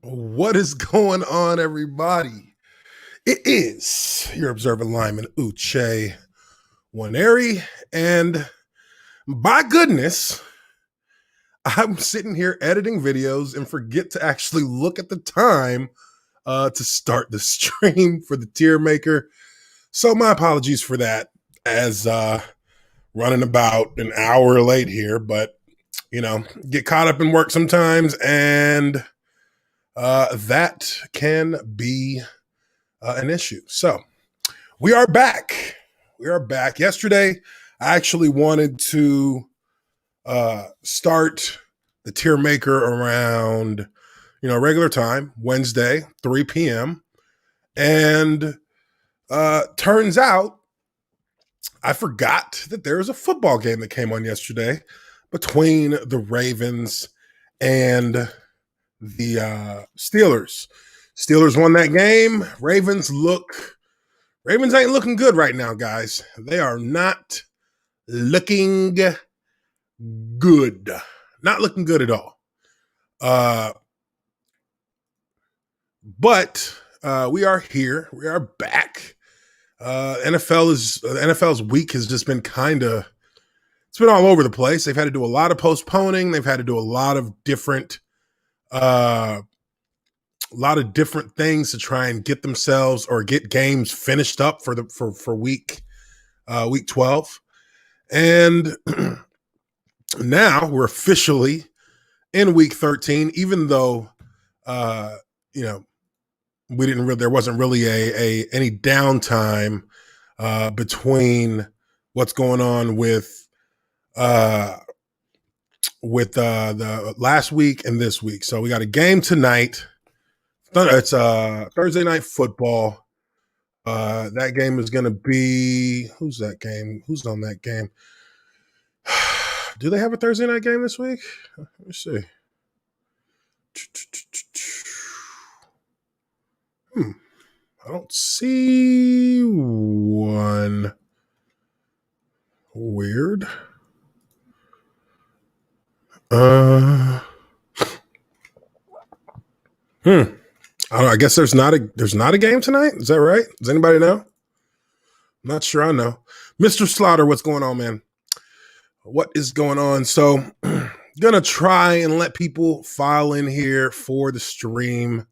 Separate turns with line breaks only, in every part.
What is going on, everybody? It is your observant lineman, Uche Nwaneri, and by goodness, I'm sitting here editing videos and forget to actually look at the time to start the stream for the Tiermaker. So my apologies for that, as running about an hour late here, but get caught up in work sometimes, and that can be an issue. So we are back. We are back. Yesterday, I actually wanted to start the Tiermaker around, regular time, Wednesday, 3 p.m. And turns out I forgot that there was a football game that came on yesterday between the Ravens and the Steelers. Steelers won that game. Ravens ain't looking good right now, guys. They are not looking good. Not looking good at all. But we are here. We are back. NFL's week has just been it's been all over the place. They've had to do a lot of postponing. They've had to do a lot of different things to try and get themselves or get games finished up for week 12. And now we're officially in week 13, even though there wasn't really any downtime between what's going on with the last week and this week. So we got a game tonight. It's Thursday night football. That game is going to be, who's that game? Who's on that game? Do they have a Thursday night game this week? Let me see. I don't see one. Weird. I guess there's not a game tonight. Is that right? Does anybody know? I'm not sure I know. Mr. Slaughter, what's going on, man? What is going on? So gonna try and let people file in here for the stream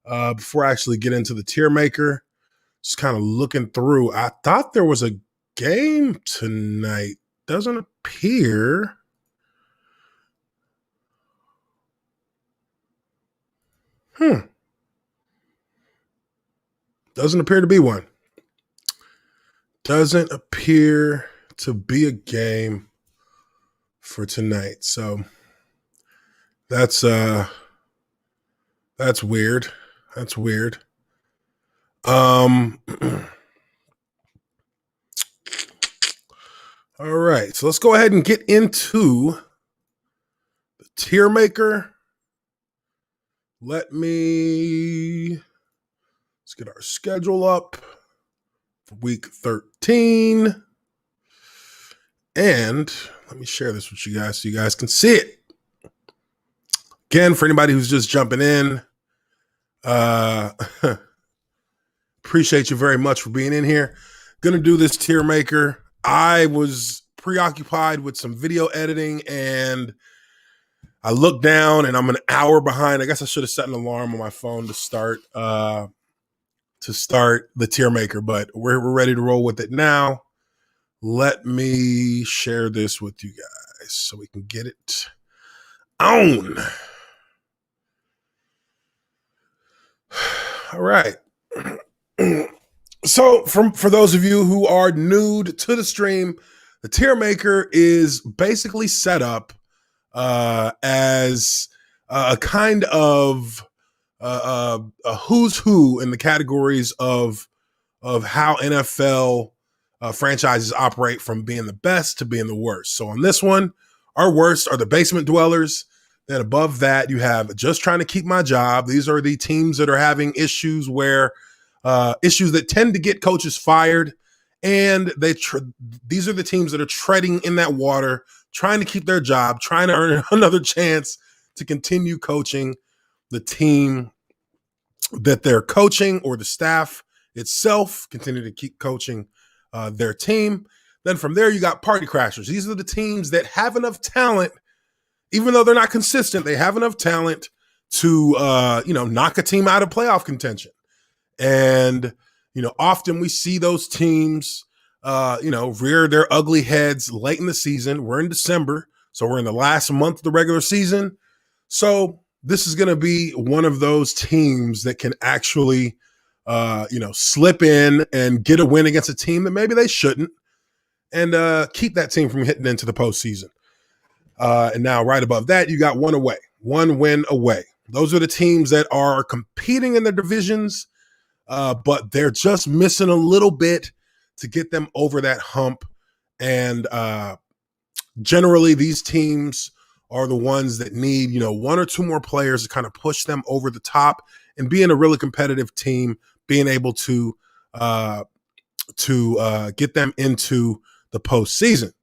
before I actually get into the Tiermaker. Just kind of looking through. I thought there was a game tonight. Doesn't appear. Doesn't appear to be one. Doesn't appear to be a game for tonight. So that's weird. That's weird. All right. So let's go ahead and get into the Tiermaker. Let's get our schedule up for week 13. And let me share this with you guys so you guys can see it. Again, for anybody who's just jumping in, appreciate you very much for being in here. Gonna do this Tiermaker. I was preoccupied with some video editing and I looked down and I'm an hour behind. I guess I should have set an alarm on my phone to start the Tiermaker, but we're ready to roll with it now. Let me share this with you guys so we can get it on. All right. So for those of you who are new to the stream, the Tiermaker is basically set up as a kind of a who's who in the categories of how NFL franchises operate, from being the best to being the worst. So on this one, our worst are the basement dwellers. Then above that, you have just trying to keep my job. These are the teams that are having issues issues that tend to get coaches fired. And these are the teams that are treading in that water, trying to keep their job, trying to earn another chance to continue coaching. the team that they're coaching or the staff itself continue to keep coaching their team. Then from there, you got party crashers. These are the teams that have enough talent, even though they're not consistent, they have enough talent to, knock a team out of playoff contention. And, often we see those teams, rear their ugly heads late in the season. We're in December, so we're in the last month of the regular season. So this is going to be one of those teams that can actually, slip in and get a win against a team that maybe they shouldn't, and keep that team from hitting into the postseason. And now right above that, you got one win away. Those are the teams that are competing in their divisions, but they're just missing a little bit to get them over that hump. And generally, these teams are the ones that need, one or two more players to kind of push them over the top and being a really competitive team, being able to get them into the postseason.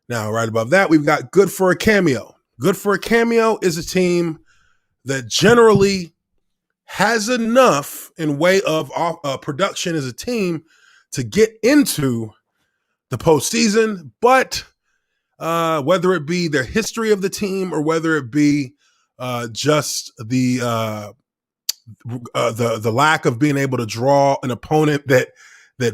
Now, right above that, we've got Good for a Cameo. Good for a Cameo is a team that generally has enough in way of production as a team to get into the postseason, but whether it be their history of the team or whether it be just the lack of being able to draw an opponent that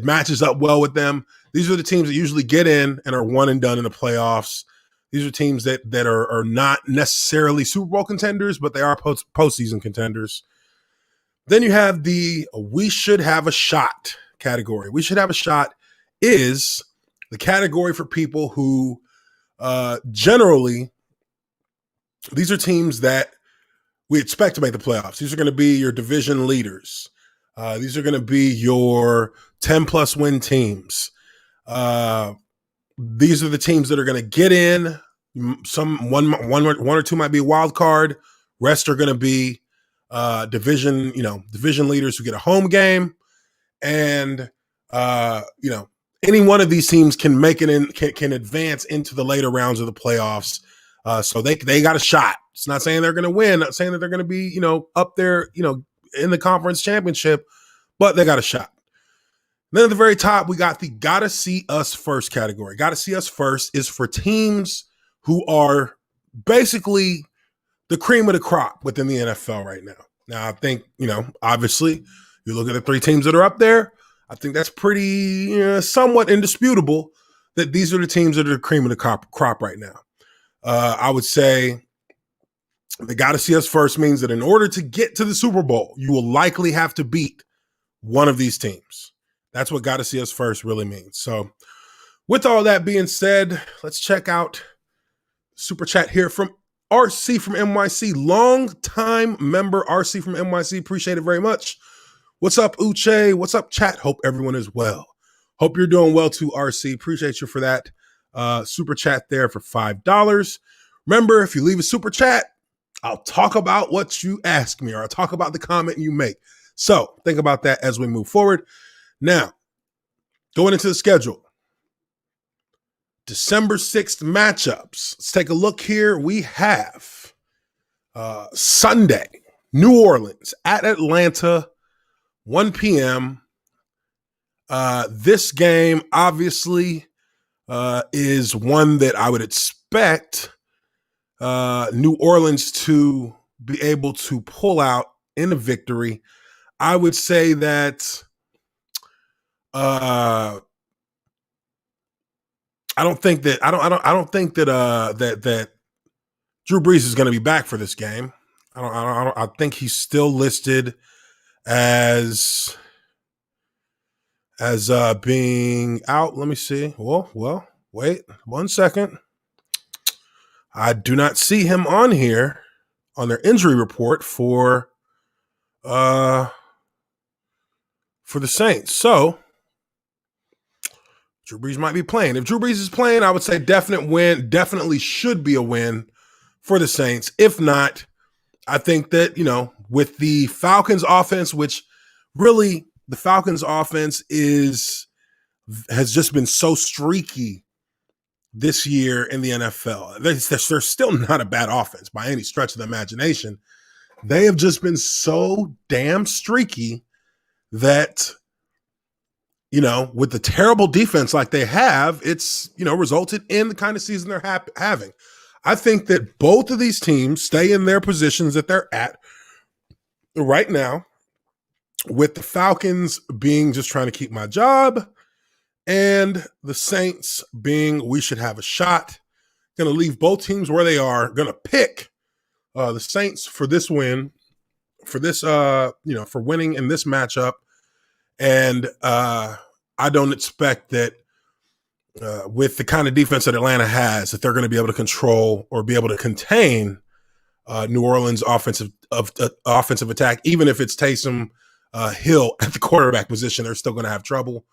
matches up well with them, these are the teams that usually get in and are one and done in the playoffs. These are teams that are not necessarily Super Bowl contenders, but they are postseason contenders. Then you have the we should have a shot category. We should have a shot is the category for people who generally, these are teams that we expect to make the playoffs. These are going to be your division leaders. These are going to be your 10-plus win teams. These are the teams that are going to get in. One or two might be a wild card. Rest are going to be division leaders who get a home game. And, any one of these teams can make it in, can advance into the later rounds of the playoffs. So they got a shot. It's not saying they're going to win, not saying that they're going to be, up there, in the conference championship, but they got a shot. Then at the very top, we got the gotta see us first category. Gotta see us first is for teams who are basically the cream of the crop within the NFL right now. Now, I think, obviously, you look at the three teams that are up there, I think that's pretty somewhat indisputable that these are the teams that are the cream of the crop right now. I would say the gotta see us first means that in order to get to the Super Bowl, you will likely have to beat one of these teams. That's what gotta see us first really means. So with all that being said, let's check out Super Chat here from RC from NYC. Long time member RC from NYC. Appreciate it very much. What's up, Uche? What's up, chat? Hope everyone is well. Hope you're doing well too, RC. Appreciate you for that Super Chat there for $5. Remember, if you leave a Super Chat, I'll talk about what you ask me, or I'll talk about the comment you make. So think about that as we move forward. Now, going into the schedule, December 6th matchups. Let's take a look here. We have Sunday, New Orleans at Atlanta, 1 p.m. This game obviously is one that I would expect New Orleans to be able to pull out in a victory. I would say that I don't think that that Drew Brees is going to be back for this game. I think he's still listed as being out. Let me see. Well, wait 1 second. I do not see him on here on their injury report for the Saints. So Drew Brees might be playing. If Drew Brees is playing, I would say definite win. Definitely should be a win for the Saints. If not, I think that, with the Falcons offense, which really the Falcons offense has just been so streaky this year in the NFL. They're still not a bad offense by any stretch of the imagination. they have just been so damn streaky that, with the terrible defense like they have, it's, resulted in the kind of season they're having. I think that both of these teams stay in their positions that they're at right now, with the Falcons being just trying to keep my job and the Saints being we should have a shot. Going to leave both teams where they are. Going to pick the Saints for this win, for this, for winning in this matchup. And I don't expect that with the kind of defense that Atlanta has, that they're going to be able to control or be able to contain New Orleans offensive attack. Even if it's Taysom Hill at the quarterback position, they're still going to have trouble.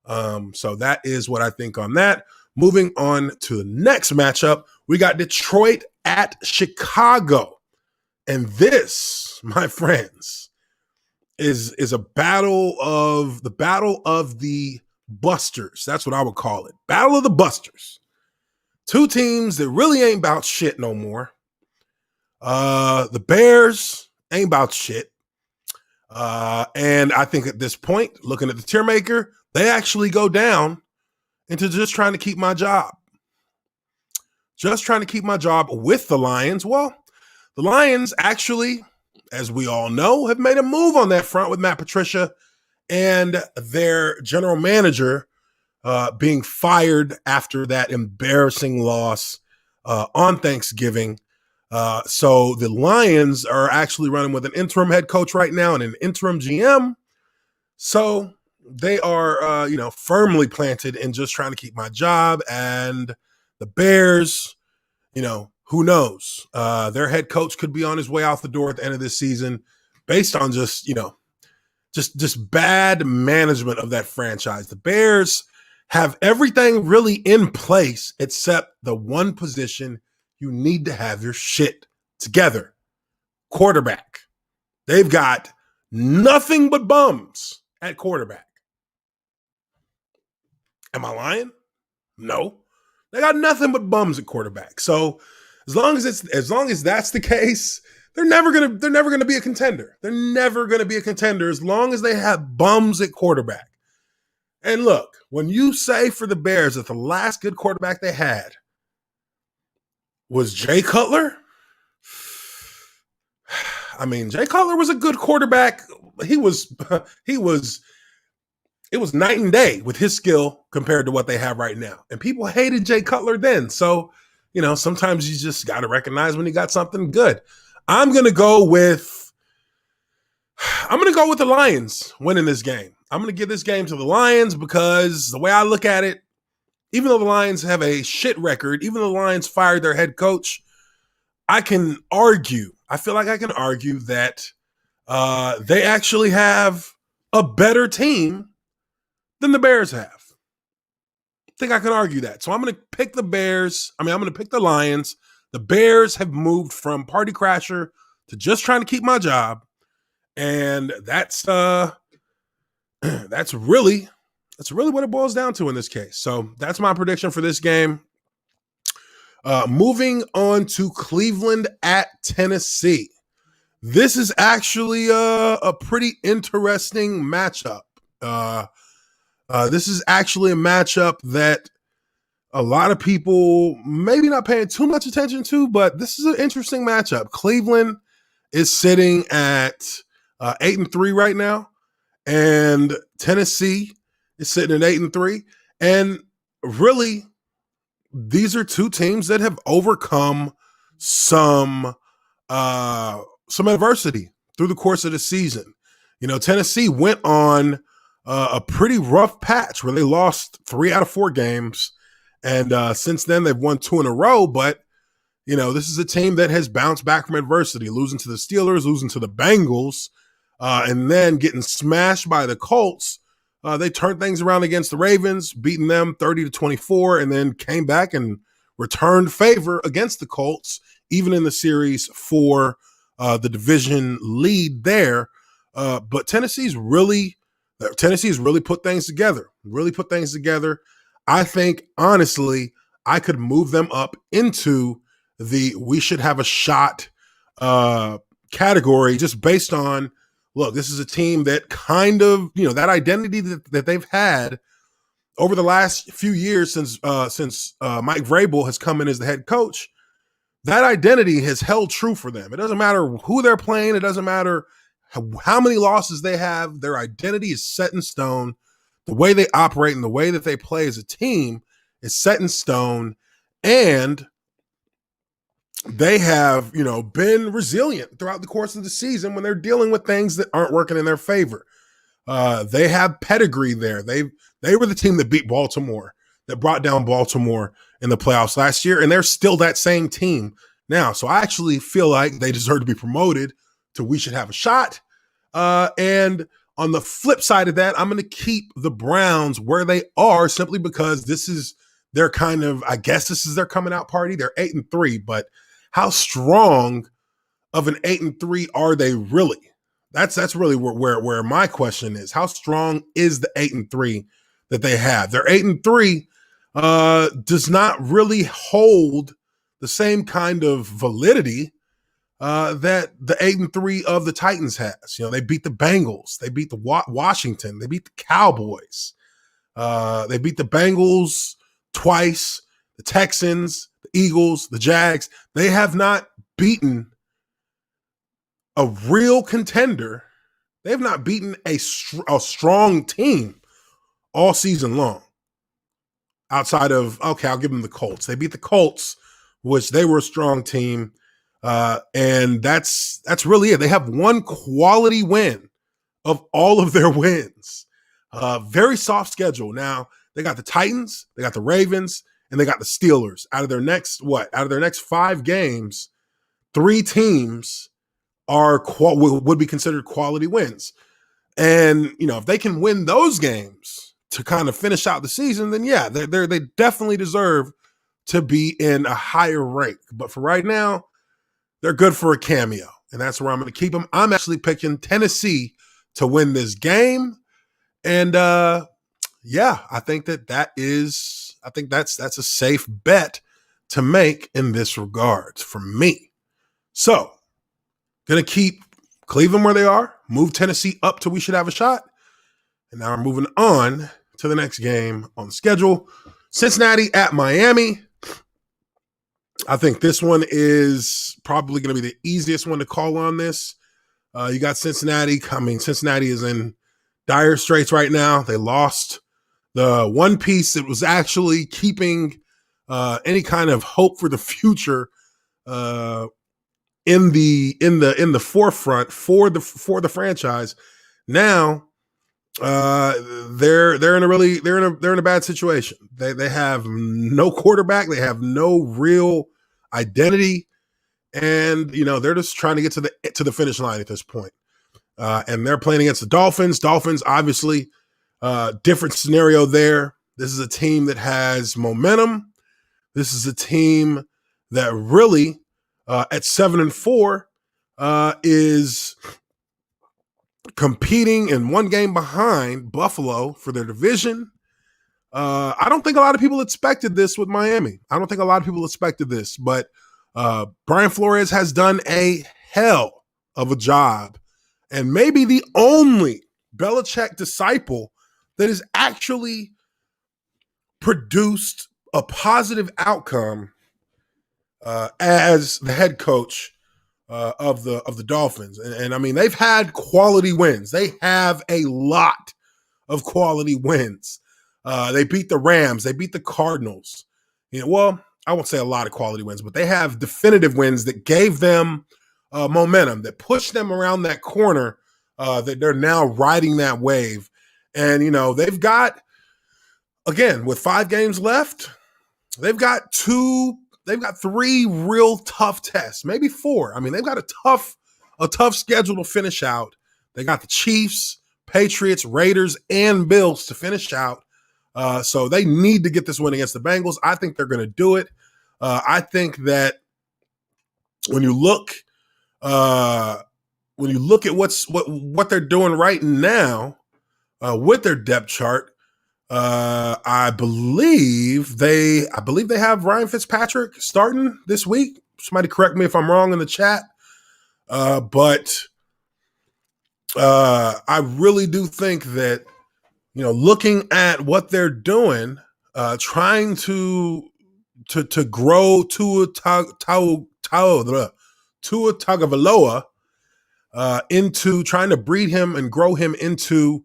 So that is what I think on that. Moving on to the next matchup, we got Detroit at Chicago. And this, my friends, is a battle of the busters. That's what I would call it. Battle of the busters. Two teams that really ain't about shit no more. The Bears ain't about shit. And I think at this point, looking at the Tiermaker, they actually go down into just trying to keep my job. Just trying to keep my job with the Lions. Well, the Lions actually, as we all know, have made a move on that front with Matt Patricia and their general manager being fired after that embarrassing loss on Thanksgiving. So the Lions are actually running with an interim head coach right now and an interim GM. So they are, firmly planted in just trying to keep my job. And the Bears, who knows? Their head coach could be on his way out the door at the end of this season based on just bad management of that franchise. The Bears have everything really in place except the one position you need to have your shit together. Quarterback. They've got nothing but bums at quarterback. Am I lying? No. They got nothing but bums at quarterback. So as long as that's the case, they're never gonna be a contender. They're never gonna be a contender as long as they have bums at quarterback. And look, when you say for the Bears that the last good quarterback they had was Jay Cutler, I mean, Jay Cutler was a good quarterback. It was night and day with his skill compared to what they have right now. And people hated Jay Cutler then. So, sometimes you just got to recognize when you got something good. I'm going to go with the Lions winning this game. I'm going to give this game to the Lions because the way I look at it, even though the Lions have a shit record, even though the Lions fired their head coach, I feel like I can argue that they actually have a better team than the Bears have. I think I can argue that. So I'm going to pick the Bears. I'm going to pick the Lions. The Bears have moved from party crasher to just trying to keep my job. And that's really what it boils down to in this case. So that's my prediction for this game. Moving on to Cleveland at Tennessee. This is actually a pretty interesting matchup. This is actually a matchup that a lot of people maybe not paying too much attention to, but this is an interesting matchup. Cleveland is sitting at 8-3 right now, and Tennessee is sitting at 8-3. And really, these are two teams that have overcome some adversity through the course of the season. Tennessee went on a pretty rough patch where they lost 3 out of 4 games. And since then, they've won 2 in a row. But, this is a team that has bounced back from adversity, losing to the Steelers, losing to the Bengals, and then getting smashed by the Colts. They turned things around against the Ravens, beating them 30-24, and then came back and returned favor against the Colts, even in the series for the division lead there. But Tennessee's really put things together. I think, honestly, I could move them up into the we should have a shot category just based on, look, this is a team that kind of, that identity that they've had over the last few years since Mike Vrabel has come in as the head coach. That identity has held true for them. It doesn't matter who they're playing. It doesn't matter how many losses they have. Their identity is set in stone. The way they operate and the way that they play as a team is set in stone. And they have, been resilient throughout the course of the season when they're dealing with things that aren't working in their favor. They have pedigree there. They were the team that beat Baltimore, that brought down Baltimore in the playoffs last year, and they're still that same team now. So I actually feel like they deserve to be promoted to we should have a shot. And on the flip side of that, I'm going to keep the Browns where they are simply because this is their kind of, I guess this is their coming out party. They're 8-3, but how strong of an 8-3 are they really? That's really where my question is. How strong is the 8-3 that they have? Their 8-3 does not really hold the same kind of validity that the 8-3 of the Titans has. They beat the Bengals, they beat the Washington, they beat the Cowboys, they beat the Bengals twice, the Texans, the Eagles, the Jags. They have not beaten a real contender. They have not beaten a strong team all season long. Outside of, okay, I'll give them the Colts. They beat the Colts, which they were a strong team. And that's really it. They have one quality win of all of their wins. Very soft schedule. Now, they got the Titans, they got the Ravens, and they got the Steelers. Out of their next 5 games, 3 teams would be considered quality wins. And, if they can win those games to kind of finish out the season, then yeah, they definitely deserve to be in a higher rank. But for right now, they're good for a cameo, and that's where I'm going to keep them. I'm actually picking Tennessee to win this game. And yeah, I think that's a safe bet to make in this regards for me. So, going to keep Cleveland where they are, move Tennessee up to we should have a shot. And now we're moving on to the next game on the schedule. Cincinnati at Miami. I think this one is probably going to be the easiest one to call on this. You got Cincinnati. Cincinnati is in dire straits right now. They lost the one piece that was actually keeping any kind of hope for the future in the forefront for the franchise. Now they're in a bad situation. They have no quarterback. They have no real identity, and they're just trying to get to the finish line at this point. And they're playing against the Dolphins. Dolphins, obviously, different scenario there. This is a team that has momentum. This is a team that really, at 7-4, is competing in one game behind Buffalo for their division. I don't think a lot of people expected this with Miami. I don't think a lot of people expected this, but Brian Flores has done a hell of a job, and maybe the only Belichick disciple that has actually produced a positive outcome as the head coach of the Dolphins. And I mean, they've had quality wins. They have a lot of quality wins. They beat the Rams. They beat the Cardinals. Well, I won't say a lot of quality wins, but they have definitive wins that gave them momentum, that pushed them around that corner, that they're now riding that wave. And, they've got, again, with 5 games left, they've got 3 real tough tests, maybe 4. I mean, they've got a tough schedule to finish out. They got the Chiefs, Patriots, Raiders, and Bills to finish out. So they need to get this win against the Bengals. I think they're going to do it. I think that when you look at what they're doing right now with their depth chart, I believe they have Ryan Fitzpatrick starting this week. Somebody correct me if I'm wrong in the chat. But I really do think that, looking at what they're doing, trying to grow Tua Tagovailoa into trying to breed him and grow him into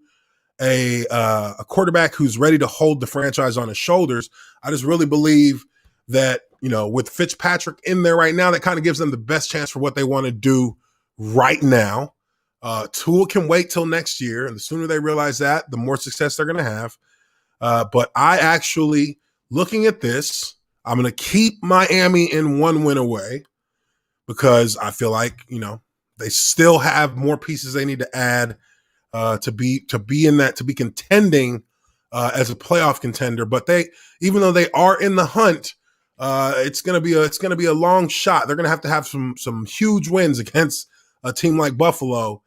a quarterback who's ready to hold the franchise on his shoulders. I just really believe that, with Fitzpatrick in there right now, that kind of gives them the best chance for what they want to do right now. Tua can wait till next year, and the sooner they realize that, the more success they're going to have. But I actually, looking at this, I'm going to keep Miami in 1 win away because I feel like, they still have more pieces they need to add to be contending as a playoff contender. But even though they are in the hunt, it's gonna be a long shot. They're gonna have some huge wins against a team like Buffalo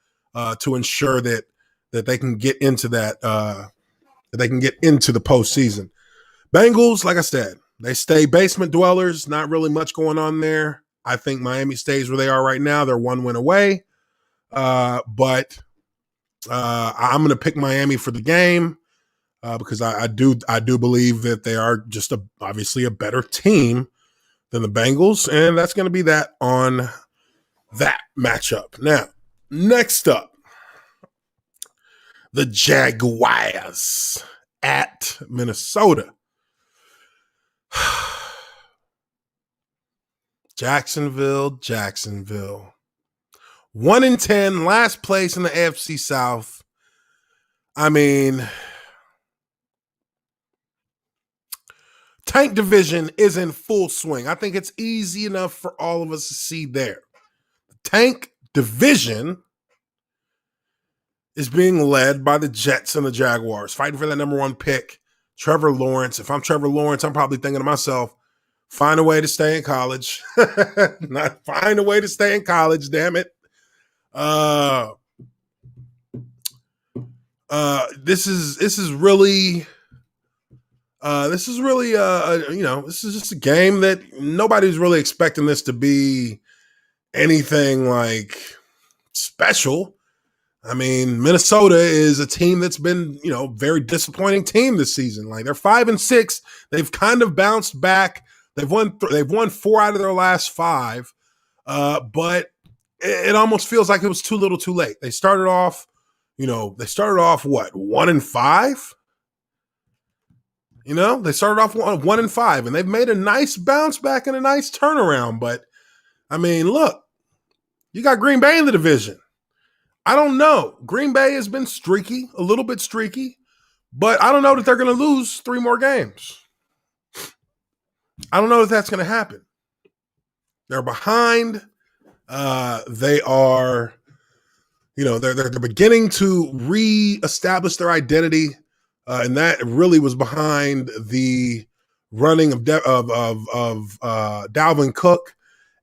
to ensure that they can get into that they can get into the postseason. Bengals, like I said, they stay basement dwellers. Not really much going on there. I think Miami stays where they are right now. They're 1 win away, but. I'm going to pick Miami for the game because I do believe that they are just obviously a better team than the Bengals, and that's going to be that on that matchup. Now, next up, the Jaguars at Minnesota. Jacksonville. 1-10, last place in the AFC South. I mean, tank division is in full swing. I think it's easy enough for all of us to see there. The tank division is being led by the Jets and the Jaguars, fighting for that number 1 pick, Trevor Lawrence. If I'm Trevor Lawrence, I'm probably thinking to myself, find a way to stay in college. Not find a way to stay in college, damn it. This is really this is just a game that nobody's really expecting this to be anything like special. I mean, Minnesota is a team that's been, very disappointing team this season. Like, they're 5-6. They've kind of bounced back. They've won 4 out of their last 5. But it almost feels like it was too little too late. They started off what, 1-5? They started off 1-5, and they've made a nice bounce back and a nice turnaround. But I mean, look, you got Green Bay in the division. I don't know. Green Bay has been streaky, a little bit streaky, but I don't know that they're going to lose 3 more games. I don't know if that's going to happen. They're behind. They are, they're beginning to reestablish their identity, and that really was behind the running of Dalvin Cook,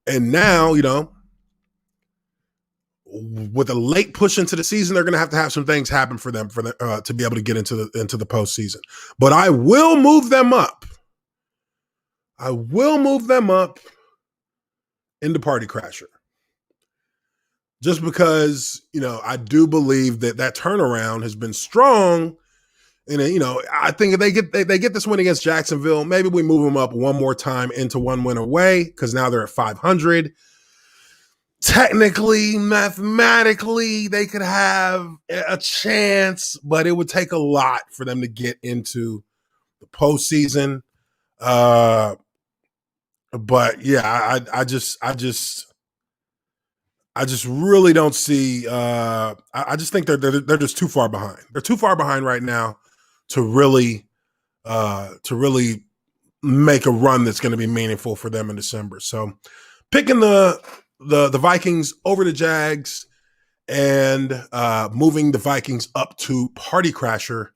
and now, with a late push into the season, they're going to have some things happen for them to be able to get into the postseason. But I will move them up. Into Party Crasher. Just because, I do believe that turnaround has been strong. And, I think if they get this win against Jacksonville, maybe we move them up one more time into 1 win away because now they're at 500. Technically, mathematically, they could have a chance, but it would take a lot for them to get into the postseason. But yeah, I just really don't see. I just think they're just too far behind. They're too far behind right now to really make a run that's going to be meaningful for them in December. So, picking the Vikings over the Jags and moving the Vikings up to Party Crasher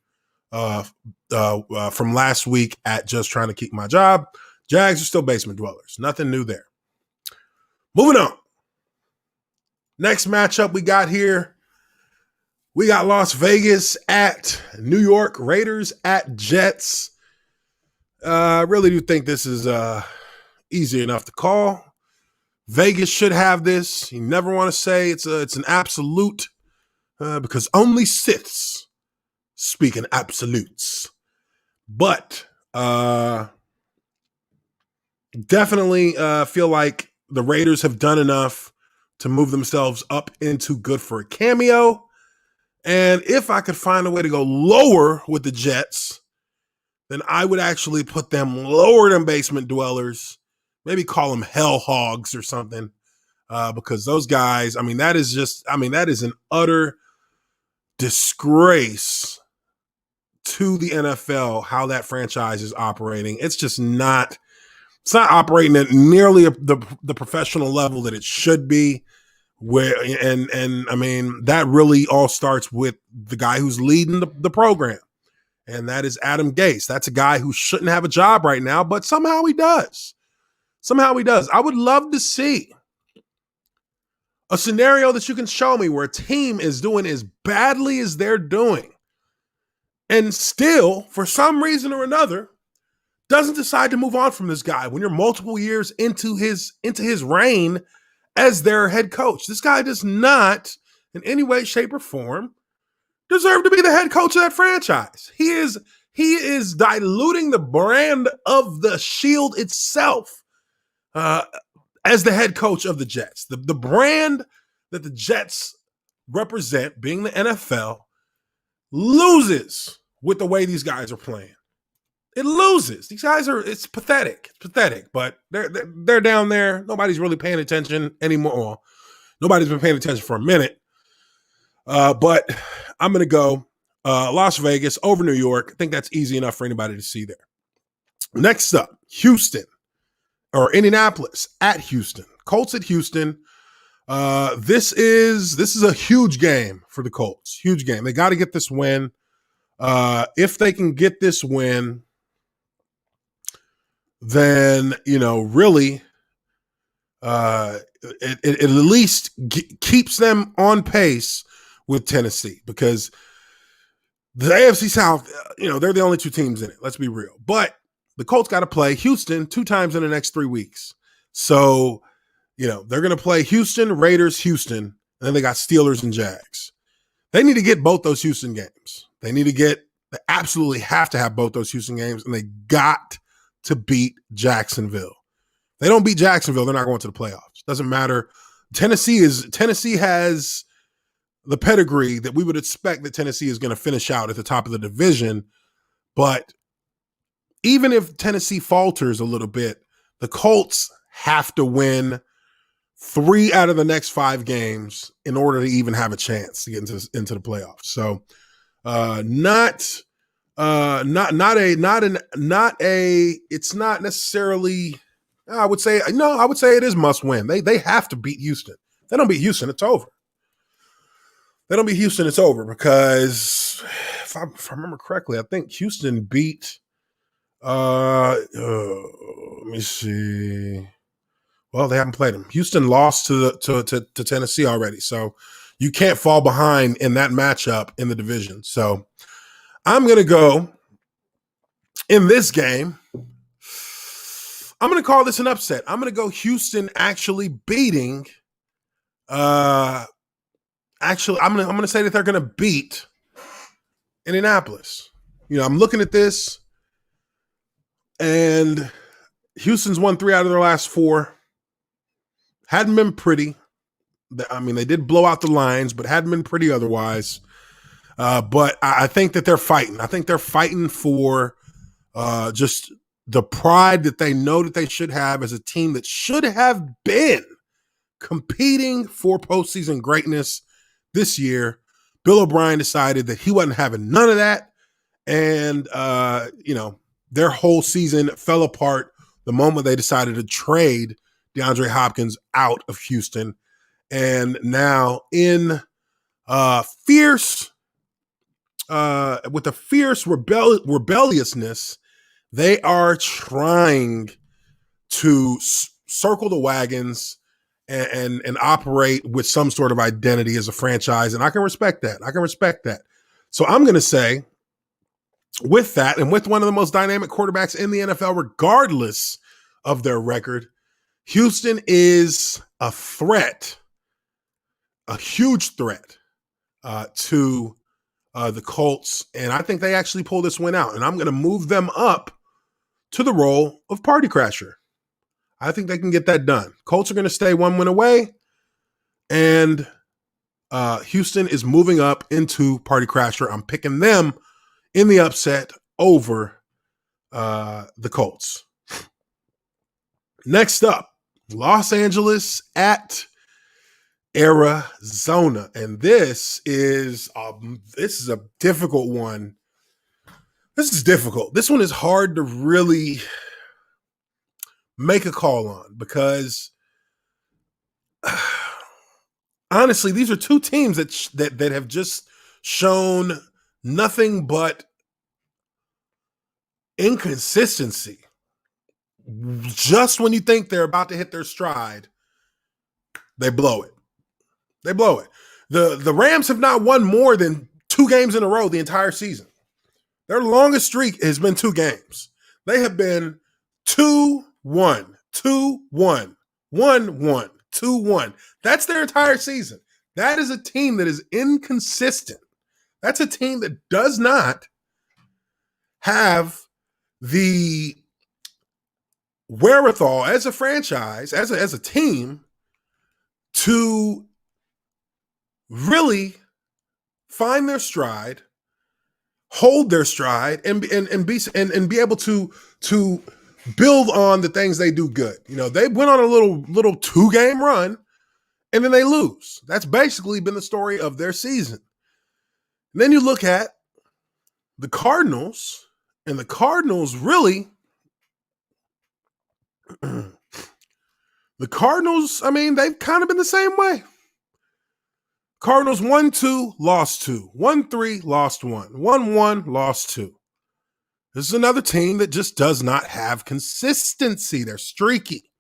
from last week at Just Trying to Keep My Job. Jags are still basement dwellers. Nothing new there. Moving on. Next matchup we got here. We got Las Vegas at New York, Raiders at Jets. I really do think this is easy enough to call. Vegas should have this. You never want to say it's an absolute because only Siths speak in absolutes. But definitely feel like the Raiders have done enough to move themselves up into good for a cameo. And if I could find a way to go lower with the Jets, then I would actually put them lower than basement dwellers. Maybe call them hell hogs or something. Because those guys, that is an utter disgrace to the NFL, how that franchise is operating. It's not operating at nearly the professional level that it should be. That really all starts with the guy who's leading the program. And that is Adam Gase. That's a guy who shouldn't have a job right now, but somehow he does. I would love to see a scenario that you can show me where a team is doing as badly as they're doing and still, for some reason or another, doesn't decide to move on from this guy when you're multiple years into his reign as their head coach. This guy does not, in any way, shape, or form, deserve to be the head coach of that franchise. He is diluting the brand of the Shield itself as the head coach of the Jets. The brand that the Jets represent, being the NFL, loses with the way these guys are playing. It loses. These guys it's pathetic. It's pathetic, but they're down there. Nobody's really paying attention anymore. Well, nobody's been paying attention for a minute. But I'm going to go Las Vegas over New York. I think that's easy enough for anybody to see there. Next up, Houston or Indianapolis at Houston. Colts at Houston. This is a huge game for the Colts. Huge game. They got to get this win. If they can get this win, then, really, it at least keeps them on pace with Tennessee, because the AFC South, they're the only two teams in it. Let's be real. But the Colts got to play Houston 2 times in the next 3 weeks. So, they're going to play Houston, Raiders, Houston, and then they got Steelers and Jags. They need to get both those Houston games. They absolutely have to have both those Houston games, and they got to beat Jacksonville. If they don't beat Jacksonville, they're not going to the playoffs. Doesn't matter. Tennessee has the pedigree that we would expect that Tennessee is going to finish out at the top of the division. But even if Tennessee falters a little bit, the Colts have to win 3 out of the next 5 games in order to even have a chance to get into the playoffs. So, it's not necessarily, I would say it is must win. They have to beat Houston. If they don't beat Houston, it's over. Because if I remember correctly, I think Houston beat, let me see. Well, they haven't played them. Houston lost to Tennessee already. So you can't fall behind in that matchup in the division. So I'm going to go in this game. I'm going to call this an upset. I'm going to go Houston actually beating. I'm going to say that they're going to beat Indianapolis. I'm looking at this, and Houston's won 3 out of their last 4. Hadn't been pretty. They did blow out the Lions, but hadn't been pretty otherwise. But I think that they're fighting. I think they're fighting for just the pride that they know that they should have as a team that should have been competing for postseason greatness this year. Bill O'Brien decided that he wasn't having none of that. And, their whole season fell apart the moment they decided to trade DeAndre Hopkins out of Houston. And now with the fierce rebelliousness, they are trying to circle the wagons and operate with some sort of identity as a franchise. And I can respect that. So I'm going to say, with that, and with one of the most dynamic quarterbacks in the NFL, regardless of their record, Houston is a threat, a huge threat to the Colts, and I think they actually pull this win out. And I'm going to move them up to the role of party crasher. I think they can get that done. Colts are going to stay 1 win away, and Houston is moving up into party crasher. I'm picking them in the upset over the Colts. Next up, Los Angeles at Arizona, and this is a difficult one. This is difficult. This one is hard to really make a call on because honestly, these are two teams that have just shown nothing but inconsistency. Just when you think they're about to hit their stride, they blow it. They blow it. The Rams have not won more than 2 games in a row the entire season. Their longest streak has been 2 games. They have been 2-1, 2-1, 1-1, 2-1. That's their entire season. That is a team that is inconsistent. That's a team that does not have the wherewithal as a franchise, as a team, to really find their stride, hold their stride, and be able to build on the things they do good. You know, they went on a little 2-game run, and then they lose. That's basically been the story of their season. And then you look at the Cardinals, and the Cardinals really, the Cardinals, I mean, they've kind of been the same way. Cardinals 1-2, lost 2. 1-3, lost 1. 1-1, lost 2. This is another team that just does not have consistency. They're streaky.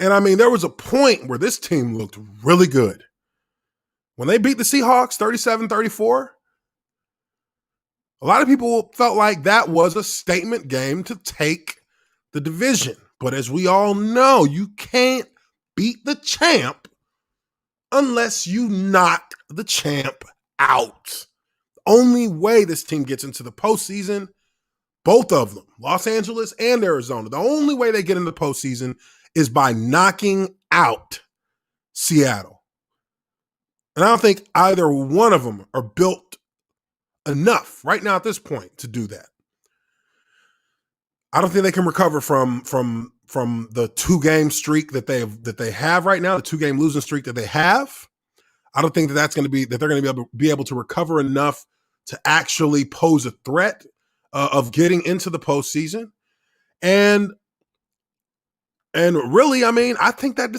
And I mean, there was a point where this team looked really good. When they beat the Seahawks 37-34, a lot of people felt like that was a statement game to take the division. But as we all know, you can't beat the champ unless you knock the champ out. Only way this team gets into the postseason, both of them, Los Angeles and Arizona, the only way they get into the postseason is by knocking out Seattle. And I don't think either one of them are built enough right now at this point to do that. I don't think they can recover from the 2-game streak that they have right now, the 2-game losing streak that they have. I don't think that they're going to be able to recover enough to actually pose a threat of getting into the postseason. And really, I mean, I think that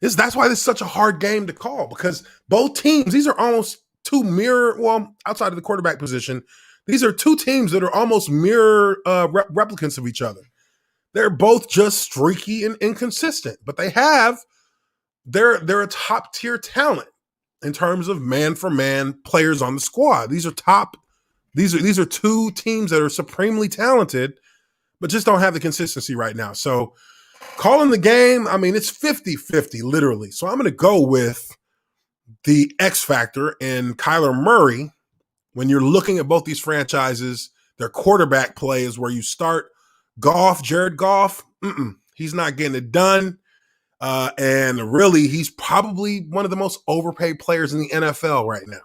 that's why this is such a hard game to call, because both teams, these are almost outside of the quarterback position, these are 2 teams that are almost mirror replicants of each other. They're both just streaky and inconsistent, but they're a top tier talent in terms of man for man players on the squad. These are 2 teams that are supremely talented, but just don't have the consistency right now. So calling the game, I mean, it's 50-50 literally. So I'm going to go with the X factor in Kyler Murray. When you're looking at both these franchises, their quarterback play is where you start. Jared Goff, he's not getting it done. And really, he's probably one of the most overpaid players in the NFL right now.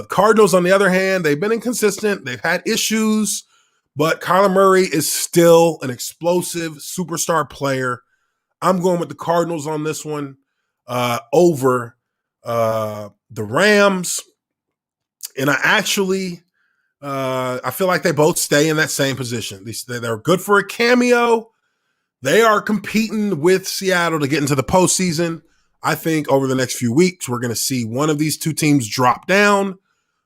Cardinals, on the other hand, they've been inconsistent. They've had issues, but Kyler Murray is still an explosive superstar player. I'm going with the Cardinals on this one over the Rams. And I feel like they both stay in that same position. They're good for a cameo. They are competing with Seattle to get into the postseason. I think over the next few weeks, we're going to see one of these 2 teams drop down,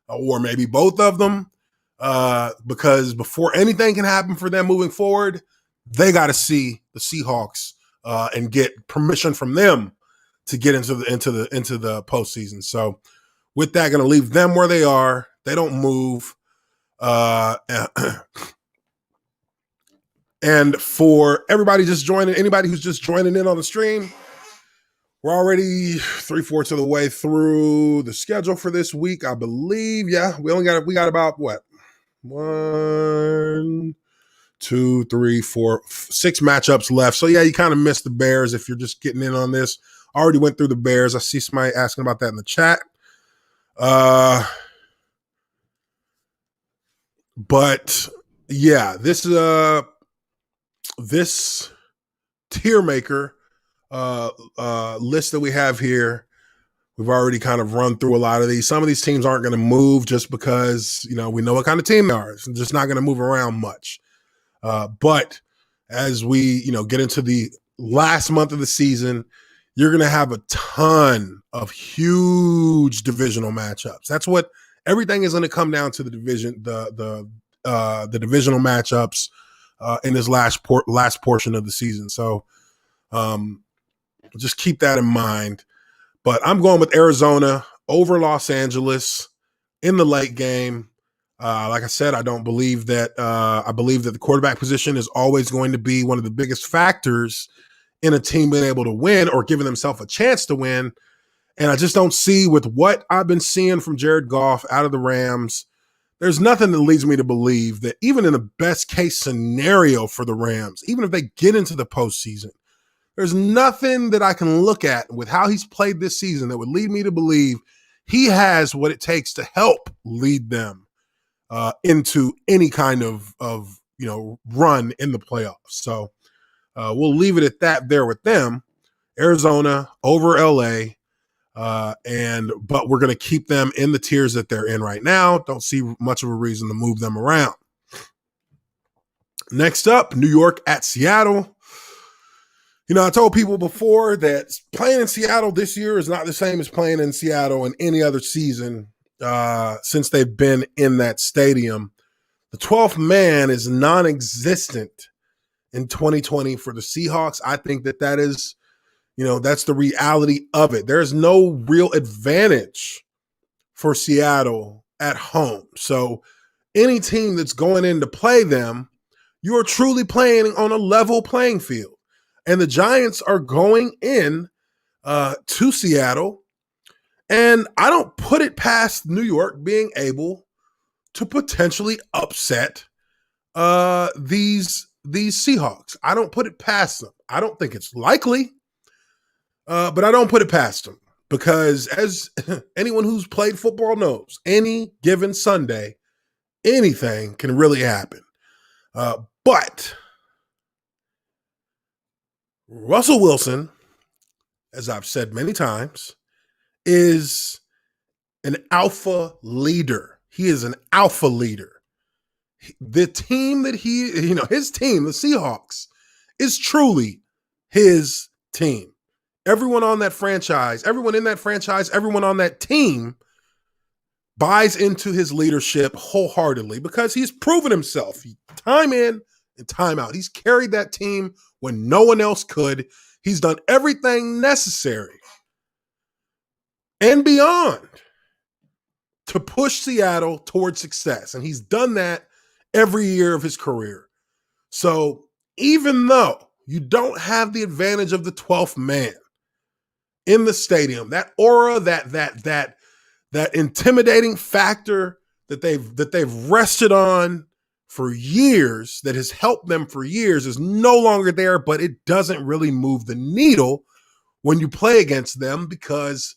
or maybe both of them, because before anything can happen for them moving forward, they got to see the Seahawks and get permission from them to get into the postseason. So with that, going to leave them where they are. They don't move. And for everybody just joining, anybody who's just joining in on the stream, we're already 3/4 of the way through the schedule for this week, I believe. Yeah, we got about what? 1, 2, 3, 4, 6 matchups left. So yeah, you kind of missed the Bears if you're just getting in on this. Already went through the Bears. I see somebody asking about that in the chat. But yeah, this Tiermaker list that we have here, we've already kind of run through a lot of these. Some of these teams aren't going to move just because, we know what kind of team they are. It's just not going to move around much. But as we, get into the last month of the season, you're going to have a ton of huge divisional matchups. That's what everything is going to come down to, the division, the divisional matchups in this last portion of the season. So just keep that in mind. But I'm going with Arizona over Los Angeles in the late game. Like I said, I believe that the quarterback position is always going to be one of the biggest factors in a team being able to win or giving themselves a chance to win. And I just don't see, with what I've been seeing from Jared Goff out of the Rams, there's nothing that leads me to believe that even in the best case scenario for the Rams, even if they get into the postseason, there's nothing that I can look at with how he's played this season that would lead me to believe he has what it takes to help lead them into any kind of run in the playoffs. So we'll leave it at that there with them. Arizona over LA. But we're going to keep them in the tiers that they're in right now. Don't see much of a reason to move them around. Next up, New York at Seattle. I told people before that playing in Seattle this year is not the same as playing in Seattle in any other season since they've been in that stadium. The 12th man is non-existent in 2020 for the Seahawks. I think that is, that's the reality of it. There's no real advantage for Seattle at home. So any team that's going in to play them, you are truly playing on a level playing field. And the Giants are going in to Seattle. And I don't put it past New York being able to potentially upset these Seahawks. I don't put it past them. I don't think it's likely, but I don't put it past them, because as anyone who's played football knows, any given Sunday, anything can really happen. But Russell Wilson, as I've said many times, is an alpha leader. He is an alpha leader. The team that his team, the Seahawks, is truly his team. Everyone in that franchise, everyone on that team buys into his leadership wholeheartedly, because he's proven himself time in and time out. He's carried that team when no one else could. He's done everything necessary and beyond to push Seattle towards success. And he's done that every year of his career. So even though you don't have the advantage of the 12th man in the stadium, that aura, that intimidating factor that they've rested on for years, that has helped them for years, is no longer there. But it doesn't really move the needle when you play against them, because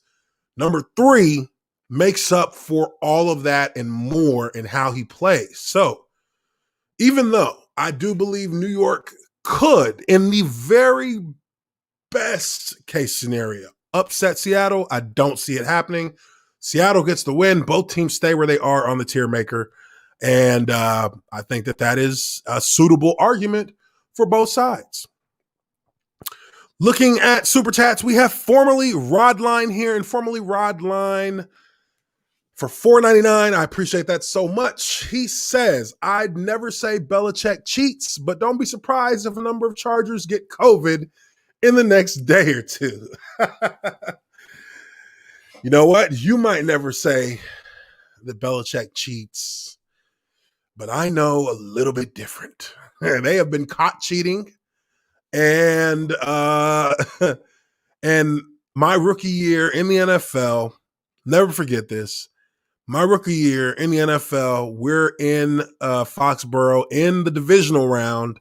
number 3 makes up for all of that and more in how he plays. So even though I do believe New York could, in the very best case scenario, upset Seattle, I don't see it happening. Seattle gets the win. Both teams stay where they are on the Tiermaker. And I think that is a suitable argument for both sides. Looking at Super Chats, we have formerly Rodline here, and formerly Rodline for $4.99. I appreciate that so much. He says, I'd never say Belichick cheats, but don't be surprised if a number of Chargers get COVID in the next day or two. You know what? You might never say that Belichick cheats, but I know a little bit different. they have been caught cheating. And and my rookie year in the NFL, never forget this. My rookie year in the NFL, we're in Foxborough in the divisional round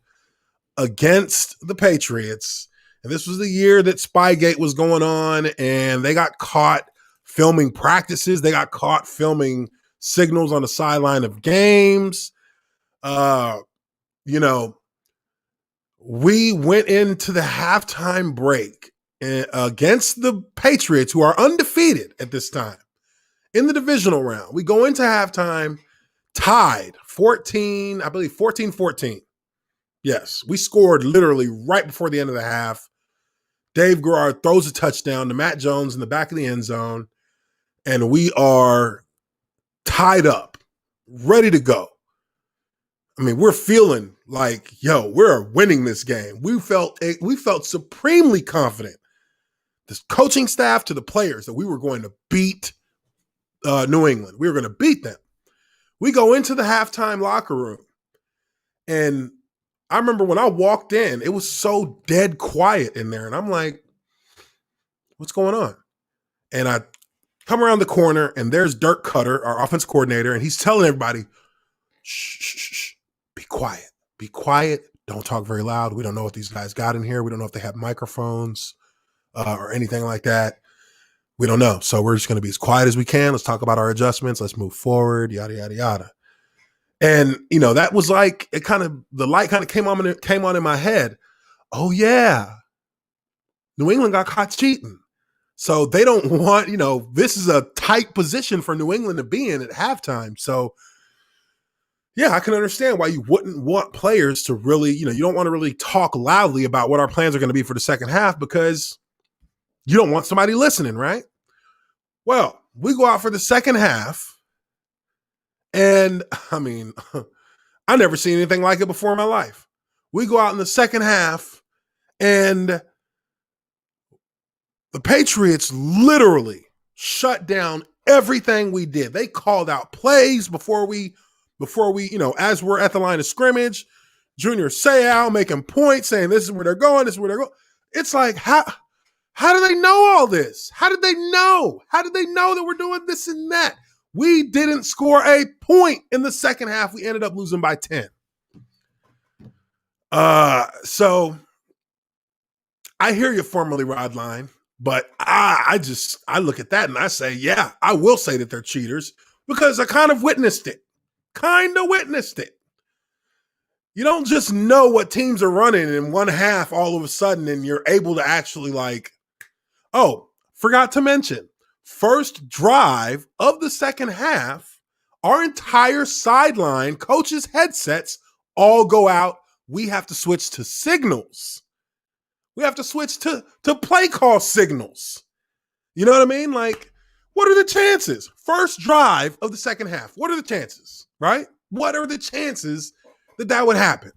against the Patriots. And this was the year that Spygate was going on, and they got caught filming practices. They got caught filming signals on the sideline of games. You know, we went into the halftime break against the Patriots, who are undefeated at this time in the divisional round. We go into halftime tied 14, I believe 14-14. Yes, we scored literally right before the end of the half. Dave Garrard throws a touchdown to Matt Jones in the back of the end zone, and we are tied up, ready to go. I mean, we're feeling like, yo, we're winning this game. We felt supremely confident, this coaching staff to the players, that we were going to beat New England. We were going to beat them. We go into the halftime locker room, and I remember when I walked in, it was so dead quiet in there. And I'm like, what's going on? And I come around the corner, and there's Dirk Cutter, our offense coordinator, and he's telling everybody, shh, shh, shh, be quiet. Be quiet. Don't talk very loud. We don't know what these guys got in here. We don't know if they have microphones or anything like that. We don't know. So we're just going to be as quiet as we can. Let's talk about our adjustments. Let's move forward, yada, yada, yada. And, you know, that was like, the light kind of came on in my head. Oh, yeah. New England got caught cheating. So they don't want, this is a tight position for New England to be in at halftime. So, yeah, I can understand why you wouldn't want players to really, you don't want to really talk loudly about what our plans are going to be for the second half, because you don't want somebody listening, right? Well, we go out for the second half, and I mean, I never seen anything like it before in my life. We go out in the second half, and the Patriots literally shut down everything we did. They called out plays before we, as we're at the line of scrimmage. Junior Seau making points, saying this is where they're going, this is where they're going. It's like, how do they know all this? How did they know? How did they know that we're doing this and that? We didn't score a point in the second half. We ended up losing by 10. So I hear you, formerly Rodline, but I look at that and I say, yeah, I will say that they're cheaters, because I kind of witnessed it. You don't just know what teams are running in one half all of a sudden, and you're able to actually forgot to mention, first drive of the second half, our entire sideline, coaches' headsets all go out. We have to switch to signals. We have to switch to play call signals. You know what I mean? Like, what are the chances? First drive of the second half. What are the chances, right? What are the chances that would happen?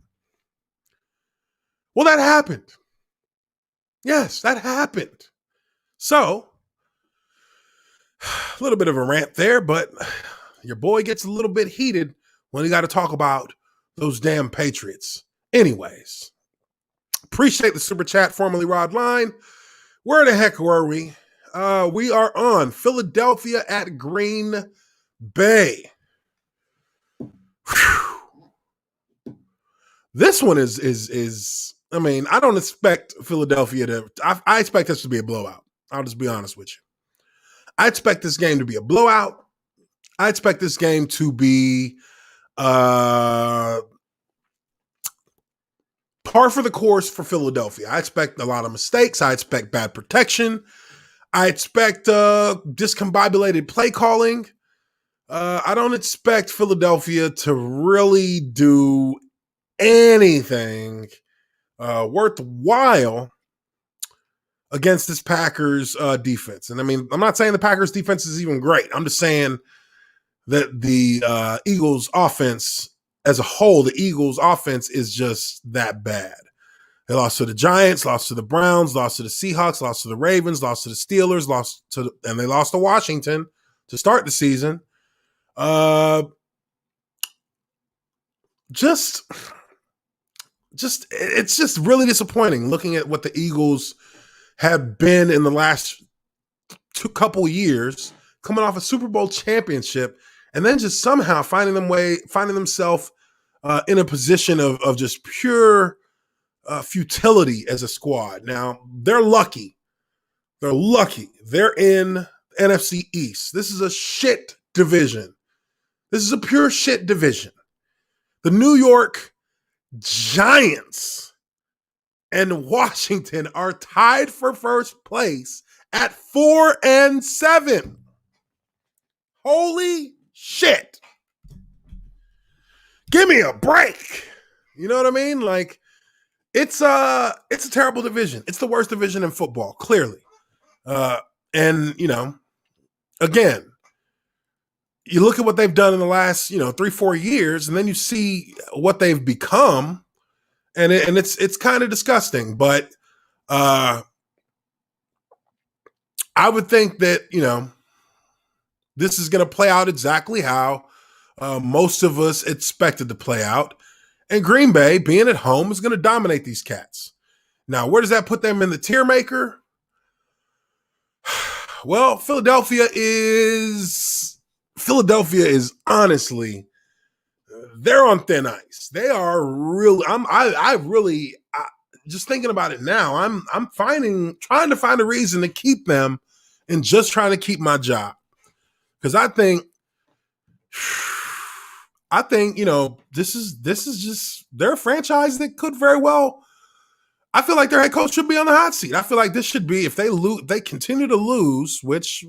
Well, that happened. Yes, that happened. So, a little bit of a rant there, but your boy gets a little bit heated when he got to talk about those damn Patriots. Anyways, appreciate the super chat, formerly Rod Line. Where the heck were we? We are on Philadelphia at Green Bay. Whew. This one is. I mean, I don't expect Philadelphia to. I expect this to be a blowout. I'll just be honest with you. I expect this game to be a blowout. I expect this game to be par for the course for Philadelphia. I expect a lot of mistakes. I expect bad protection. I expect discombobulated play calling. I don't expect Philadelphia to really do anything worthwhile against this Packers defense. And I mean, I'm not saying the Packers defense is even great. I'm just saying that the Eagles offense as a whole, the Eagles offense is just that bad. They lost to the Giants, lost to the Browns, lost to the Seahawks, lost to the Ravens, lost to the Steelers, and they lost to Washington to start the season. Just it's just really disappointing looking at what the Eagles have been in the last couple years, coming off a Super Bowl championship, and then just somehow finding themselves in a position of just pure futility as a squad. Now they're lucky. They're lucky. They're in NFC East. This is a shit division. This is a pure shit division. The New York Giants and Washington are tied for first place at 4-7. Holy shit. Give me a break. You know what I mean? Like, it's a terrible division. It's the worst division in football, clearly. And, again, you look at what they've done in the last, 3-4 years, and then you see what they've become, and it's kind of disgusting. But I would think that, this is going to play out exactly how most of us expected to play out. And Green Bay, being at home, is going to dominate these cats. Now, where does that put them in the Tiermaker? Well, Philadelphia is honestly, they're on thin ice. They are really. Just thinking about it now. I'm trying to find a reason to keep them, and just trying to keep my job, because I think this is just, they're a franchise that could very well. I feel like their head coach should be on the hot seat. I feel like this should be, if they continue to lose, which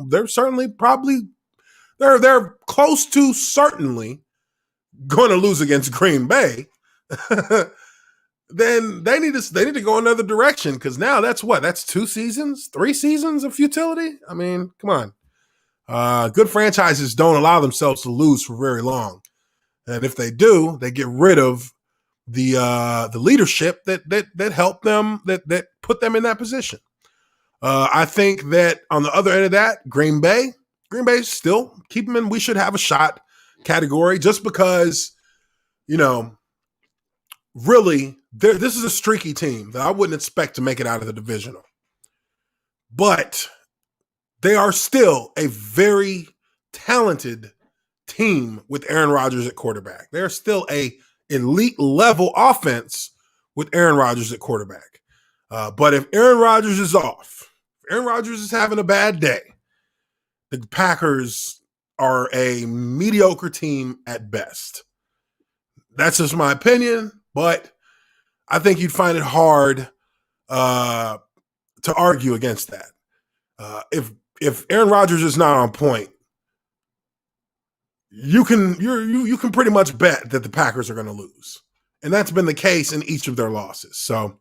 they're certainly they're close to certainly going to lose against Green Bay. Then they need to go another direction, because now that's 3 seasons of futility. I mean, come on. Good franchises don't allow themselves to lose for very long, and if they do, they get rid of the leadership that helped them, that put them in that position. I think that on the other end of that, Green Bay still keep them in. We should have a shot category, just because, really, this is a streaky team that I wouldn't expect to make it out of the divisional, but they are still a very talented team with Aaron Rodgers at quarterback. They're still a elite level offense with Aaron Rodgers at quarterback. But if Aaron Rodgers is off, if Aaron Rodgers is having a bad day, the Packers are a mediocre team at best. That's just my opinion, but I think you'd find it hard to argue against that. If Aaron Rodgers is not on point, you can pretty much bet that the Packers are going to lose, and that's been the case in each of their losses. So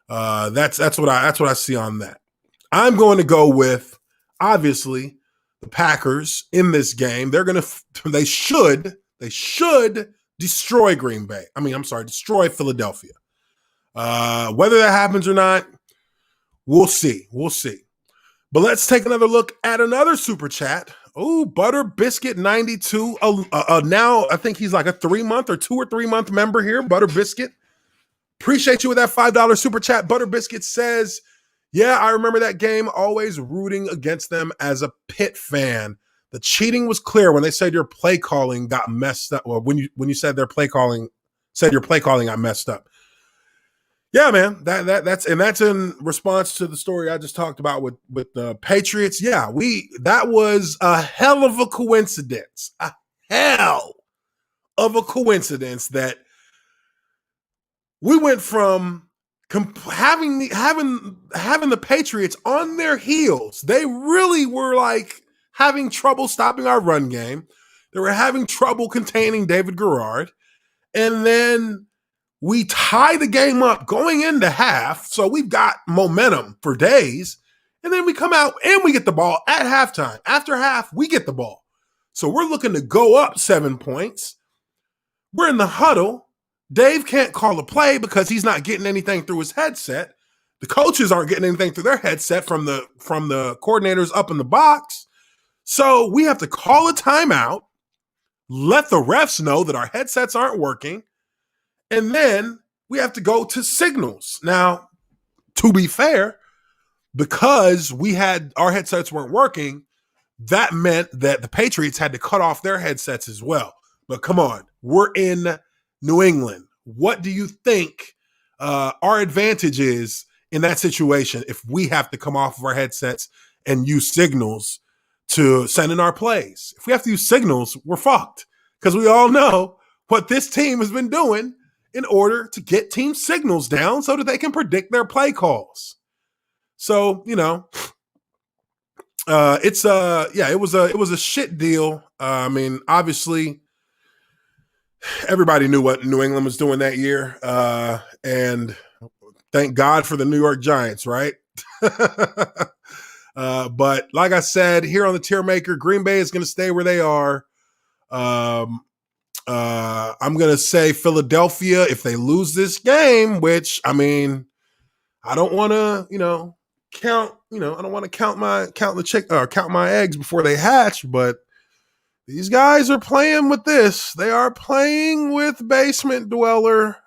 that's what I see on that. I'm going to go with, obviously, the Packers in this game. They should destroy Green Bay. Destroy Philadelphia. Whether that happens or not, we'll see. But let's take another look at another super chat. Oh, Butter Biscuit 92. Now I think he's like a 3-month or 2 or 3 month member here. Butter Biscuit. Appreciate you with that $5 super chat. Butter Biscuit says, yeah, I remember that game, always rooting against them as a Pitt fan. The cheating was clear when they said your play calling got messed up. Or when you said your play calling got messed up. Yeah, man, that's in response to the story I just talked about with the Patriots. Yeah, that was a hell of a coincidence. A hell of a coincidence that we went from having the Patriots on their heels. They really were like having trouble stopping our run game. They were having trouble containing David Garrard, and then we tie the game up going into half, so we've got momentum for days. And then we come out and we get the ball at halftime. After half, we get the ball. So we're looking to go up 7 points. We're in the huddle. Dave can't call a play because he's not getting anything through his headset. The coaches aren't getting anything through their headset from the coordinators up in the box. So we have to call a timeout, let the refs know that our headsets aren't working, and then we have to go to signals. Now, to be fair, because our headsets weren't working, that meant that the Patriots had to cut off their headsets as well. But come on, we're in New England. What do you think our advantage is in that situation if we have to come off of our headsets and use signals to send in our plays? If we have to use signals, we're fucked, because we all know what this team has been doing in order to get team signals down so that they can predict their play calls. So, it was a shit deal. I mean, obviously, everybody knew what New England was doing that year, and thank God for the New York Giants, right? But like I said, here on the Tiermaker, Green Bay is going to stay where they are. I'm going to say Philadelphia, if they lose this game, which, I mean, I don't want to, count my eggs before they hatch, but these guys are playing with this. They are playing with Basement Dweller.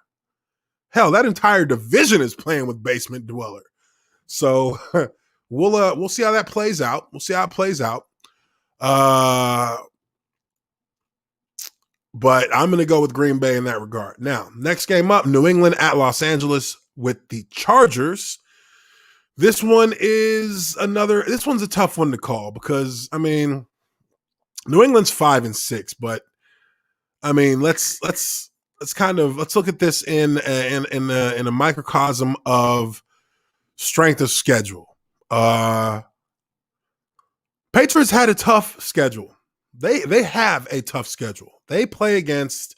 Hell, that entire division is playing with Basement Dweller. So we'll see how that plays out. We'll see how it plays out. But I'm going to go with Green Bay in that regard. Now, next game up, New England at Los Angeles with the Chargers. This one's a tough one to call because, I mean, New England's 5-6, but I mean, let's look at this in a microcosm of strength of schedule. Patriots had a tough schedule. They have a tough schedule. They played against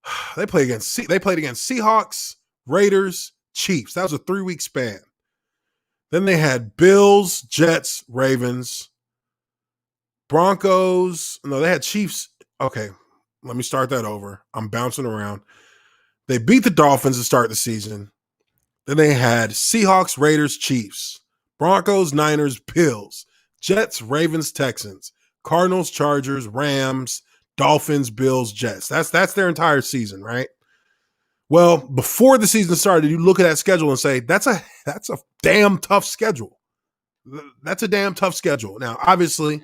Seahawks, Raiders, Chiefs. That was a 3-week span. Then they had Bills, Jets, Ravens, Broncos. No, they had Chiefs. Okay, let me start that over. I'm bouncing around. They beat the Dolphins to start the season. Then they had Seahawks, Raiders, Chiefs, Broncos, Niners, Bills, Jets, Ravens, Texans, Cardinals, Chargers, Rams, Dolphins, Bills, Jets. That's their entire season, right? Well, before the season started, you look at that schedule and say, that's a damn tough schedule. That's a damn tough schedule. Now, obviously,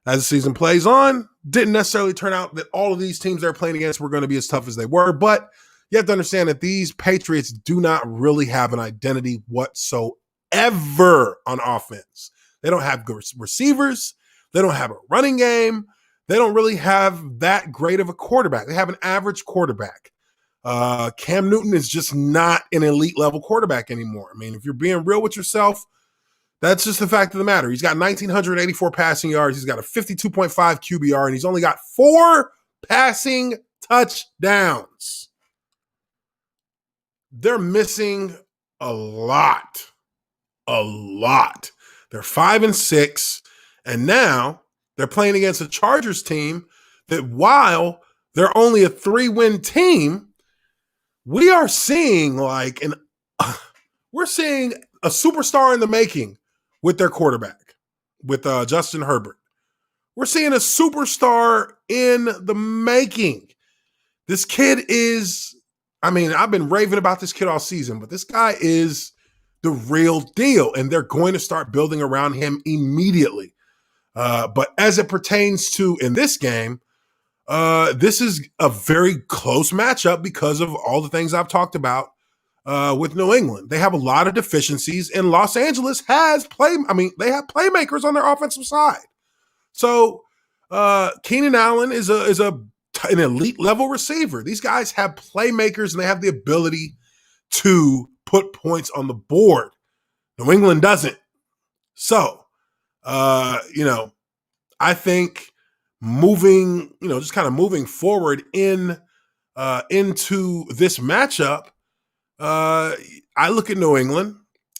as the season plays on, didn't necessarily turn out that all of these teams they're playing against were going to be as tough as they were, but you have to understand that these Patriots do not really have an identity whatsoever on offense. They don't have good receivers. They don't have a running game. They don't really have that great of a quarterback. They have an average quarterback. Cam Newton is just not an elite level quarterback anymore. I mean, if you're being real with yourself, that's just the fact of the matter. He's got 1,984 passing yards. He's got a 52.5 QBR, and he's only got 4 passing touchdowns. They're missing a lot. They're 5-6, and now they're playing against a Chargers team that, while they're only a 3-win team, we are seeing we're seeing a superstar in the making with their quarterback, with Justin Herbert. We're seeing a superstar in the making. This kid is, I mean, I've been raving about this kid all season, but this guy is the real deal, and they're going to start building around him immediately. But as it pertains to in this game, this is a very close matchup because of all the things I've talked about with New England. They have a lot of deficiencies, and Los Angeles has they have playmakers on their offensive side. So Keenan Allen is an elite level receiver. These guys have playmakers, and they have the ability to put points on the board. New England doesn't. So, I think just kind of moving forward into this matchup, I look at New England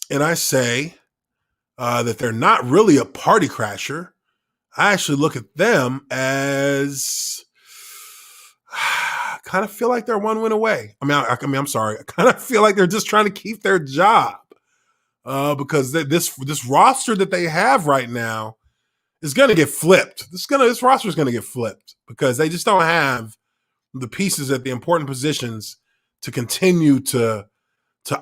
and I say that they're not really a party crasher. I actually look at them as kind of feel like they're 1 win away. I'm sorry. I kind of feel like they're just trying to keep their job because this roster that they have right now is going to get flipped. This roster is going to get flipped because they just don't have the pieces at the important positions to continue to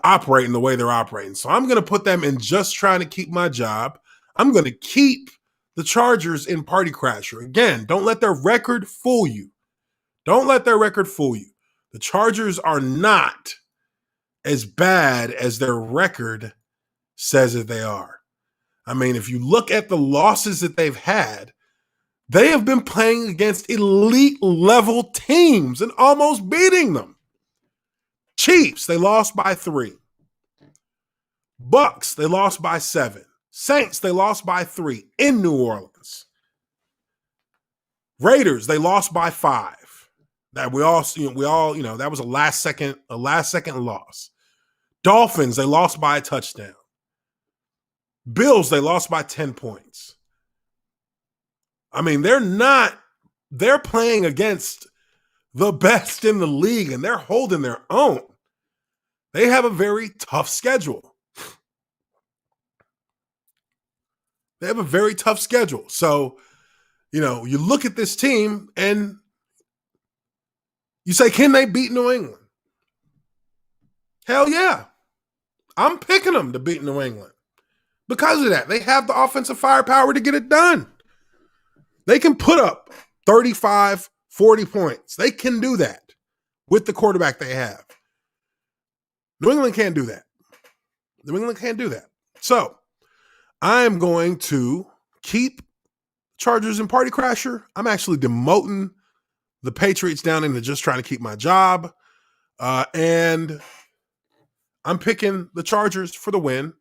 operate in the way they're operating. So I'm going to put them in just trying to keep my job. I'm going to keep the Chargers in Party Crasher. Again, don't let their record fool you. Don't let their record fool you. The Chargers are not as bad as their record says that they are. I mean, if you look at the losses that they've had, they have been playing against elite level teams and almost beating them. Chiefs, they lost by 3. Bucks, they lost by 7. Saints, they lost by 3 in New Orleans. Raiders, they lost by 5. That we all, that was a last second loss. Dolphins, they lost by a touchdown. Bills, they lost by 10 points. I mean, they're playing against the best in the league and they're holding their own. They have a very tough schedule. So, you look at this team and you say, can they beat New England? Hell yeah. I'm picking them to beat New England. Because of that, they have the offensive firepower to get it done. They can put up 35, 40 points. They can do that with the quarterback they have. New England can't do that. So I'm going to keep Chargers and Party Crasher. I'm actually demoting the Patriots down into just trying to keep my job. And I'm picking the Chargers for the win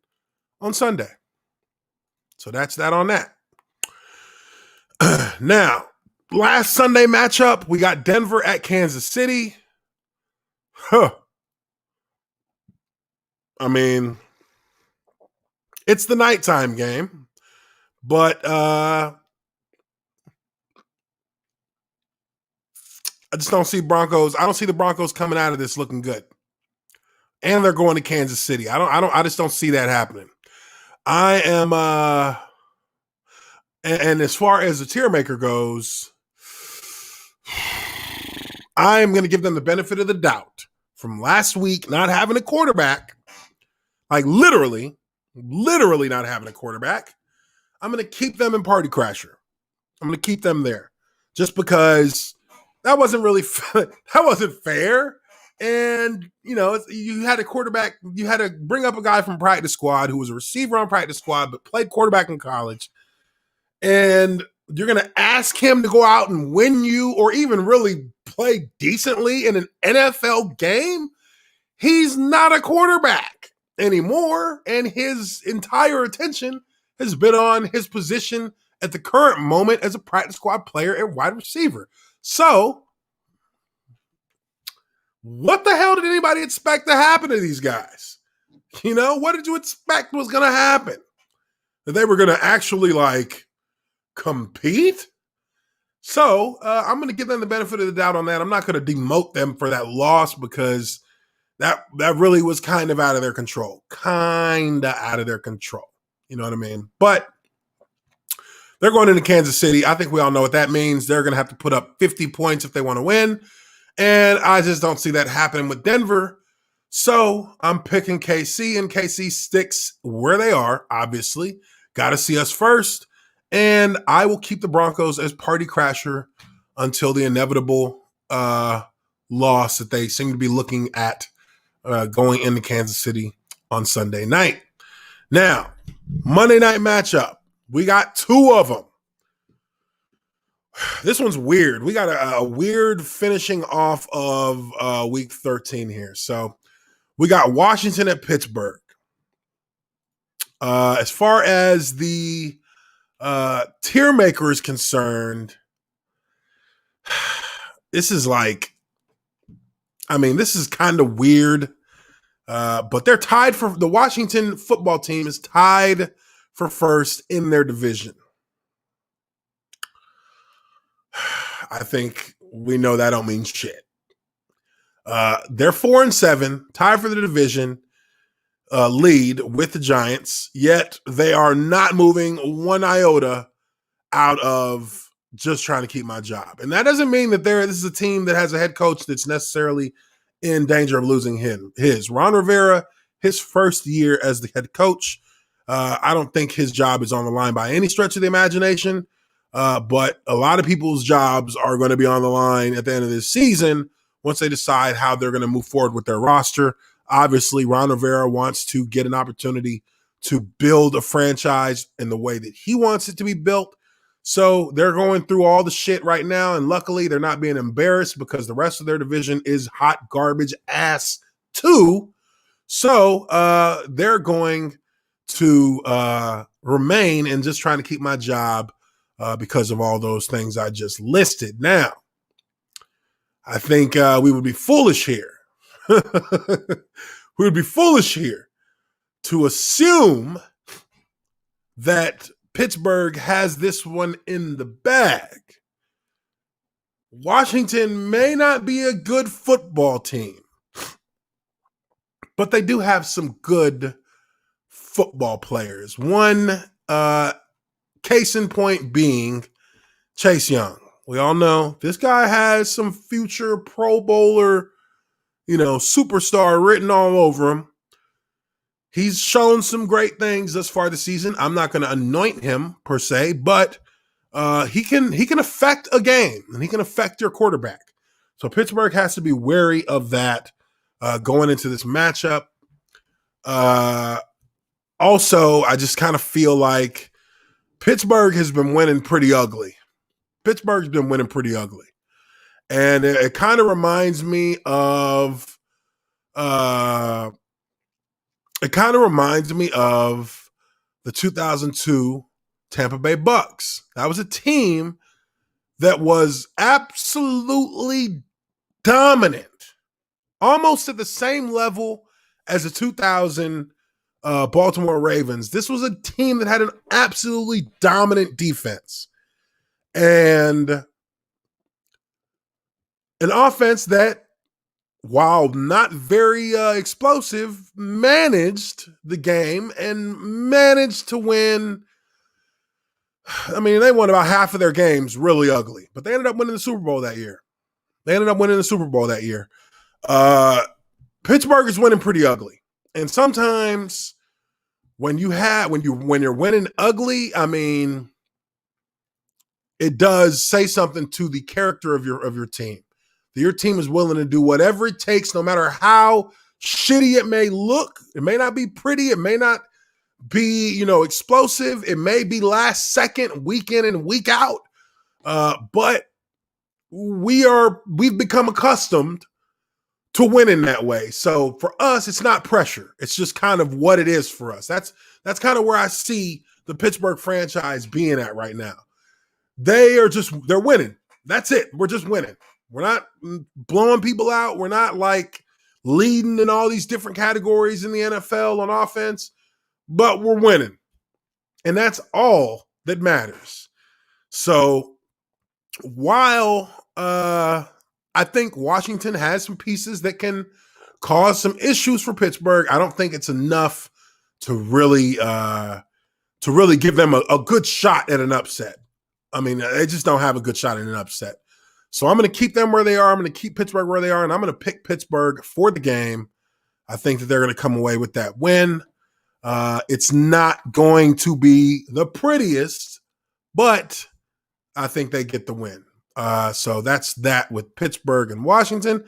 on Sunday. So that's that on that. Now, last Sunday matchup, we got Denver at Kansas City. I mean, it's the nighttime game, but I just don't see Broncos. I don't see the Broncos coming out of this looking good. And they're going to Kansas City. I just don't see that happening. I am and as far as the Tiermaker goes, I'm going to give them the benefit of the doubt from last week not having a quarterback. Like literally not having a quarterback. I'm going to keep them in Party Crasher. I'm going to keep them there just because that wasn't really that wasn't fair. And, you had a quarterback, you had to bring up a guy from practice squad who was a receiver on practice squad, but played quarterback in college. And you're going to ask him to go out and win you or even really play decently in an NFL game? He's not a quarterback anymore. And his entire attention has been on his position at the current moment as a practice squad player and wide receiver. So, what the hell did anybody expect to happen to these guys? What did you expect was going to happen? That they were going to actually compete? So I'm going to give them the benefit of the doubt on that. I'm not going to demote them for that loss because that really was kind of out of their control. You know what I mean? But they're going into Kansas City. I think we all know what that means. They're going to have to put up 50 points if they want to win. And I just don't see that happening with Denver. So I'm picking KC, and KC sticks where they are, obviously. Got to see us first. And I will keep the Broncos as Party Crasher until the inevitable loss that they seem to be looking at going into Kansas City on Sunday night. Now, Monday night matchup. We got 2 of them. This one's weird. We got a weird finishing off of week 13 here. So we got Washington at Pittsburgh. As far as the Tiermaker is concerned, this is this is kind of weird. But they're tied for the Washington football team is tied for first in their division. I think we know that don't mean shit. They're 4-7, tied for the division lead with the Giants, yet they are not moving one iota out of just trying to keep my job. And that doesn't mean that this is a team that has a head coach that's necessarily in danger of losing his. Ron Rivera, his first year as the head coach, I don't think his job is on the line by any stretch of the imagination, but a lot of people's jobs are going to be on the line at the end of this season once they decide how they're going to move forward with their roster. Obviously, Ron Rivera wants to get an opportunity to build a franchise in the way that he wants it to be built. So they're going through all the shit right now, and luckily they're not being embarrassed because the rest of their division is hot garbage ass too. So they're going to remain and just trying to keep my job because of all those things I just listed. Now, I think we would be foolish here. We would be foolish here to assume that Pittsburgh has this one in the bag. Washington may not be a good football team, but they do have some good football players. One case in point being Chase Young. We all know this guy has some future Pro Bowler, superstar written all over him. He's shown some great things thus far this season. I'm not going to anoint him per se, but he can affect a game and he can affect your quarterback. So Pittsburgh has to be wary of that going into this matchup. Also, I just kind of feel like Pittsburgh has been winning pretty ugly. And it kind of reminds me of the 2002 Tampa Bay Bucks. That was a team that was absolutely dominant, almost at the same level as the 2000 Baltimore Ravens. This was a team that had an absolutely dominant defense and an offense that, while not very explosive, managed the game and managed to win. I mean, they won about half of their games really ugly, but they ended up winning the Super Bowl that year. Pittsburgh is winning pretty ugly. And sometimes when you're winning ugly, I mean, it does say something to the character of your team. Your team is willing to do whatever it takes, no matter how shitty it may look. It may not be pretty. It may not be, explosive. It may be last second, week in and week out. But we've become accustomed to winning that way. So for us, it's not pressure. It's just kind of what it is for us. That's kind of where I see the Pittsburgh franchise being at right now. They're winning. That's it. We're just winning. We're not blowing people out. We're not like leading in all these different categories in the NFL on offense, but we're winning. And that's all that matters. So while I think Washington has some pieces that can cause some issues for Pittsburgh, I don't think it's enough to really give them a good shot at an upset. I mean, they just don't have a good shot at an upset. So I'm going to keep them where they are. I'm going to keep Pittsburgh where they are, and I'm going to pick Pittsburgh for the game. I think that they're going to come away with that win. It's not going to be the prettiest, but I think they get the win. So that's that with Pittsburgh and Washington.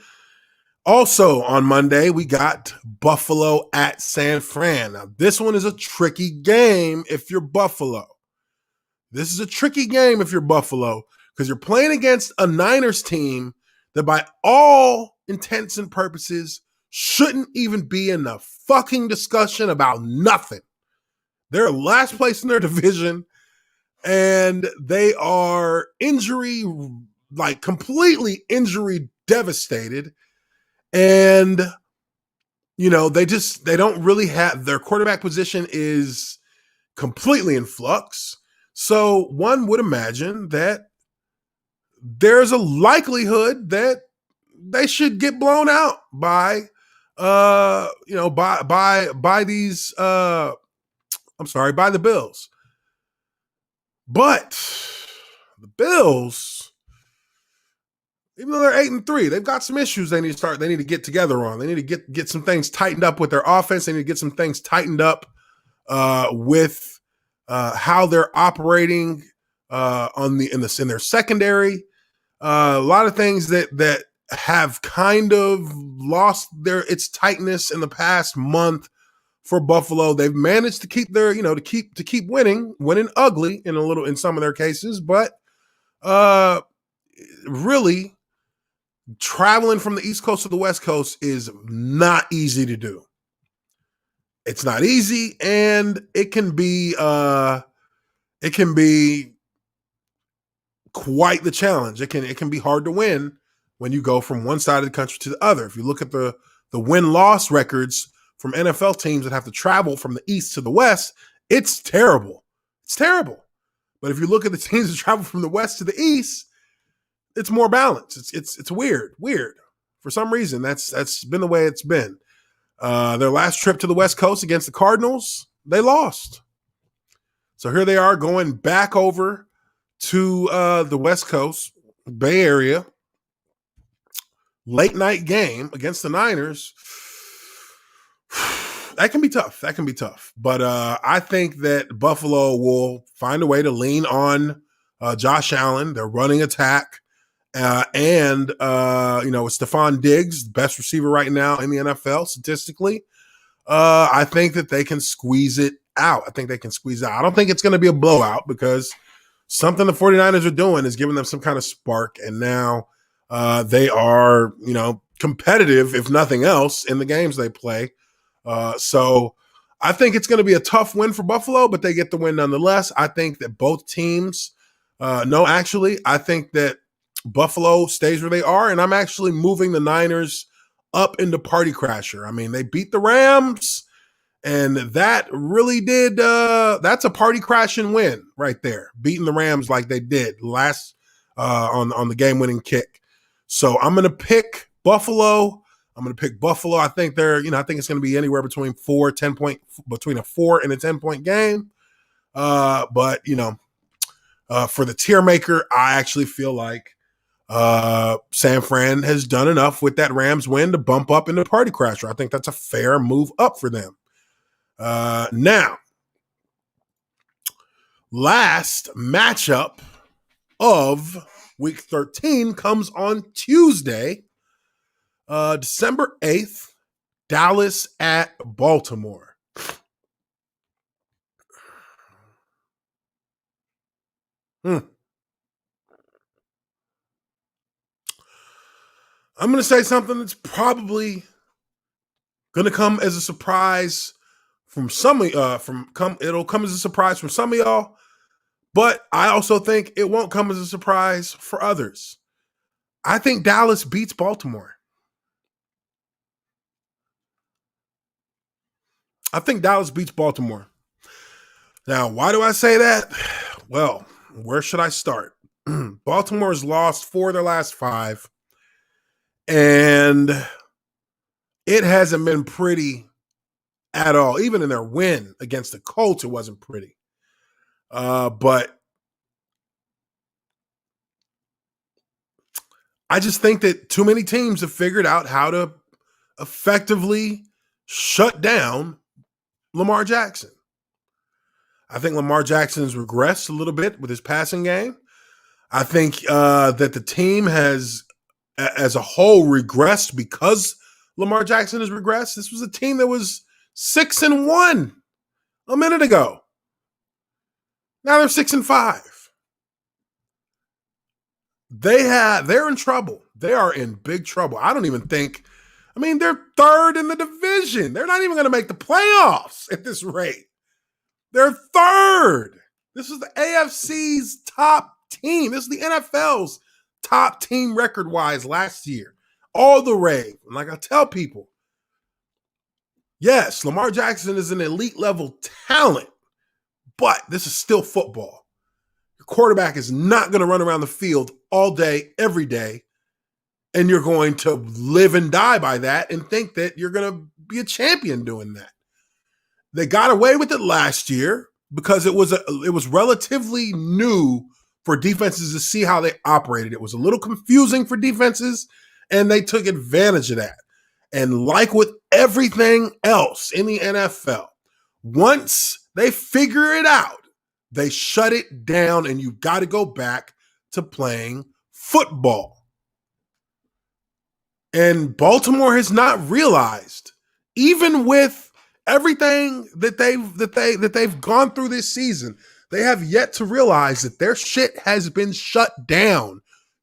Also on Monday, we got Buffalo at San Fran. Now, this one is a tricky game if you're Buffalo. This is a tricky game if you're Buffalo because you're playing against a Niners team that by all intents and purposes shouldn't even be in the fucking discussion about nothing. They're last place in their division and they are completely injury devastated. And, they don't really have, their quarterback position is completely in flux. So one would imagine that there's a likelihood that they should get blown out by the Bills. But the Bills, Even though they're 8-3, they've got some issues they need to get together on. They need to get some things tightened up with their offense. They need to get some things tightened up with how they're operating in their secondary. A lot of things that have kind of lost its tightness in the past month for Buffalo. They've managed to keep to keep winning ugly in some of their cases, but really traveling from the East Coast to the West Coast is not easy to do. It's not easy, and it can be quite the challenge. It can be hard to win when you go from one side of the country to the other. If you look at the win-loss records from NFL teams that have to travel from the East to the West, it's terrible. It's terrible. But if you look at the teams that travel from the West to the East, it's more balanced. It's weird. For some reason, that's been the way it's been. Their last trip to the West Coast against the Cardinals, they lost. So here they are going back over to the West Coast, Bay Area, late night game against the Niners. That can be tough. But I think that Buffalo will find a way to lean on Josh Allen, their running attack, and with Stephon Diggs, best receiver right now in the NFL statistically. I think that they can squeeze it out. I don't think it's going to be a blowout because something the 49ers are doing is giving them some kind of spark, and now they are, competitive, if nothing else, in the games they play. So I think it's going to be a tough win for Buffalo, but they get the win nonetheless. I think that both teams, I think that Buffalo stays where they are, and I'm actually moving the Niners up into party crasher. I mean, they beat the Rams, and that really did that's a party crashing win right there, beating the Rams like they did last on the game-winning kick. So I'm going to pick Buffalo. I think I think it's going to be anywhere between between a 4 and a 10-point game. But for the Tiermaker, I actually feel like San Fran has done enough with that Rams win to bump up into party crasher. I think that's a fair move up for them. Now, last matchup of week 13 comes on Tuesday, December 8th, Dallas at Baltimore. I'm going to say something that's probably going to come as a surprise from some of it'll come as a surprise from some of y'all, but I also think it won't come as a surprise for others. I think Dallas beats Baltimore. Now, why do I say that? Well, where should I start? Baltimore's lost 4 of their last 5, and it hasn't been pretty at all. Even in their win against the Colts, it wasn't pretty. But I just think that too many teams have figured out how to effectively shut down Lamar Jackson. I think Lamar Jackson has regressed a little bit with his passing game. I think that the team has, as a whole, regressed because Lamar Jackson has regressed. This was a team that was 6-1 a minute ago. Now they're 6-5. They're in trouble. They are in big trouble. They're third in the division. They're not even going to make the playoffs at this rate. They're third. This is the AFC's top team. This is the NFL's top team record-wise last year. All the rave. And like I tell people, yes, Lamar Jackson is an elite level talent, but this is still football. Your quarterback is not going to run around the field all day, every day, and you're going to live and die by that and think that you're going to be a champion doing that. They got away with it last year because it was relatively new for defenses to see how they operated. It was a little confusing for defenses, and they took advantage of that. And like with everything else in the NFL, once they figure it out, they shut it down, and you've got to go back to playing football. And Baltimore has not realized, even with everything that they've gone through this season, they have yet to realize that their shit has been shut down.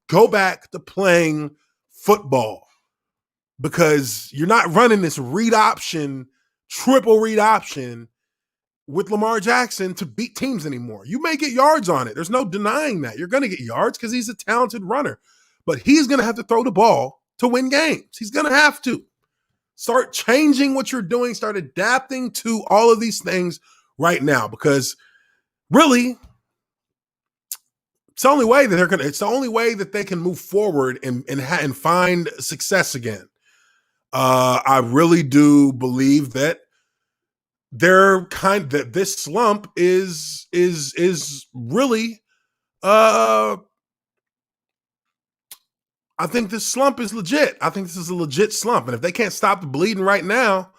Go back to playing football, because you're not running this read option, triple read option with Lamar Jackson to beat teams anymore. You may get yards on it. There's no denying that. You're going to get yards because he's a talented runner, but he's going to have to throw the ball to win games. He's going to have to start changing what you're doing, start adapting to all of these things right now, because really it's the only way that it's the only way that they can move forward and find success again. I really do believe that that this slump is really I think this slump is legit. I think this is a legit slump. And if they can't stop the bleeding right now,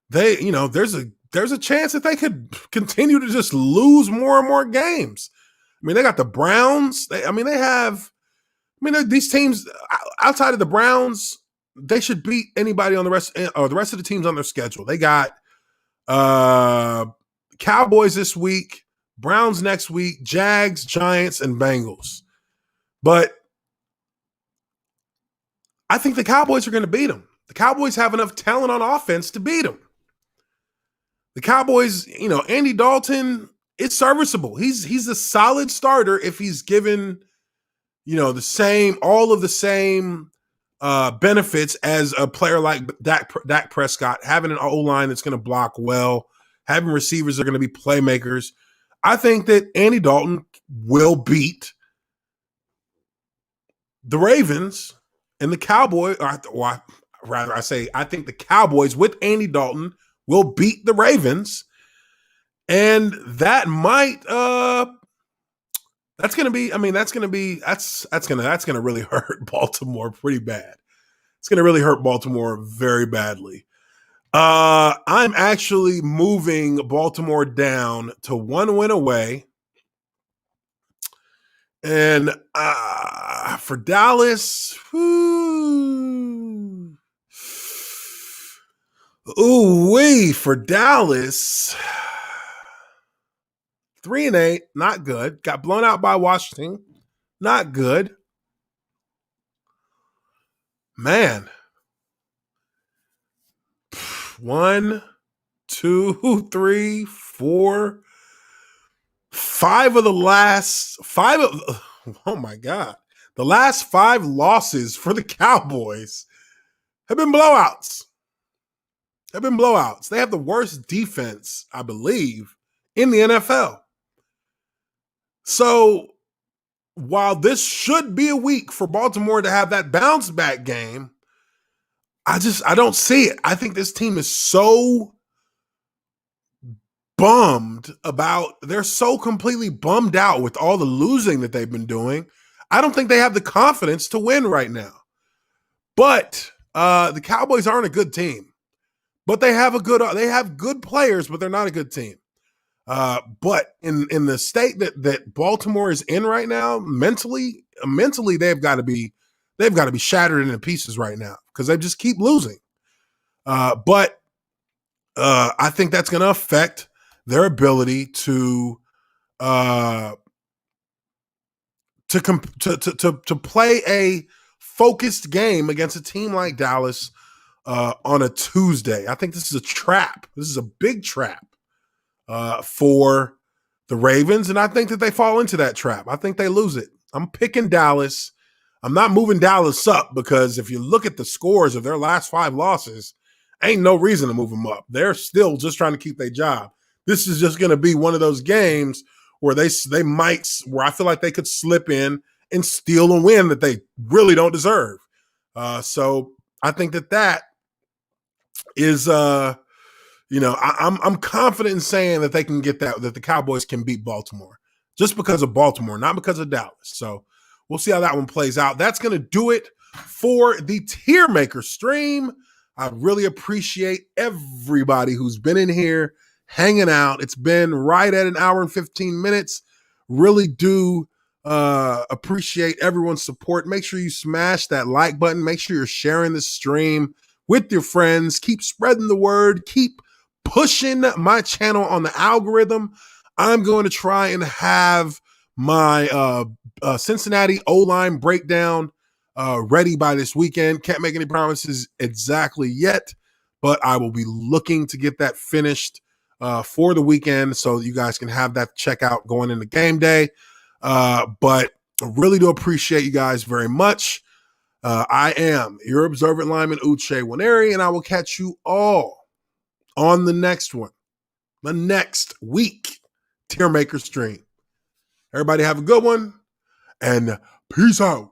there's a chance that they could continue to just lose more and more games. I mean, they got the Browns. These teams outside of the Browns, they should beat anybody on the rest of the teams on their schedule. They got Cowboys this week, Browns next week, Jags, Giants, and Bengals. But I think the Cowboys are going to beat them. The Cowboys have enough talent on offense to beat them. The Cowboys, Andy Dalton is serviceable. He's a solid starter if he's given, all of the same benefits as a player like Dak Prescott, having an O-line that's going to block well, having receivers that are going to be playmakers. I think that Andy Dalton will beat the Ravens and the Cowboys, or rather I think the Cowboys with Andy Dalton will beat the Ravens. And that might that's going to really hurt Baltimore pretty bad. It's going to really hurt Baltimore very badly. I'm actually moving Baltimore down to 1 win away. And for Dallas, for Dallas, 3-8, not good. Got blown out by Washington, not good. Man, 1, 2, 3, 4, 5 of the last 5 of, oh my God. The last 5 losses for the Cowboys have been blowouts. They have the worst defense, I believe, in the NFL. So while this should be a week for Baltimore to have that bounce back game, I don't see it. I think this team is so they're so completely bummed out with all the losing that they've been doing. I don't think they have the confidence to win right now. But the Cowboys aren't a good team. But they have good players, but they're not a good team. But in the state that Baltimore is in right now, mentally they've got to be shattered into pieces right now because they just keep losing. But I think that's going to affect their ability to play a focused game against a team like Dallas on a Tuesday. I think this is a trap. This is a big trap for the Ravens, and I think that they fall into that trap. I think they lose it. I'm picking Dallas. I'm not moving Dallas up because if you look at the scores of their last 5 losses, ain't no reason to move them up. They're still just trying to keep their job. This is just going to be one of those games where where I feel like they could slip in and steal a win that they really don't deserve. So I think that is, I'm confident in saying that they can get that the Cowboys can beat Baltimore. just because of Baltimore, not because of Dallas. So we'll see how that one plays out. That's going to do it for the Tiermaker stream. I really appreciate everybody who's been in here hanging out. It's been right at an hour and 15 minutes. Really do appreciate everyone's support. Make sure you smash that like button. Make sure you're sharing the stream with your friends. Keep spreading the word. Keep pushing my channel on the algorithm. I'm going to try and have my Cincinnati O-line breakdown ready by this weekend. Can't make any promises exactly yet, but I will be looking to get that finished for the weekend so you guys can have that checkout going into game day. But I really do appreciate you guys very much. I am your observant lineman, Uche Nwaneri, and I will catch you all on the next one, the next week Tiermaker stream. Everybody have a good one, and peace out.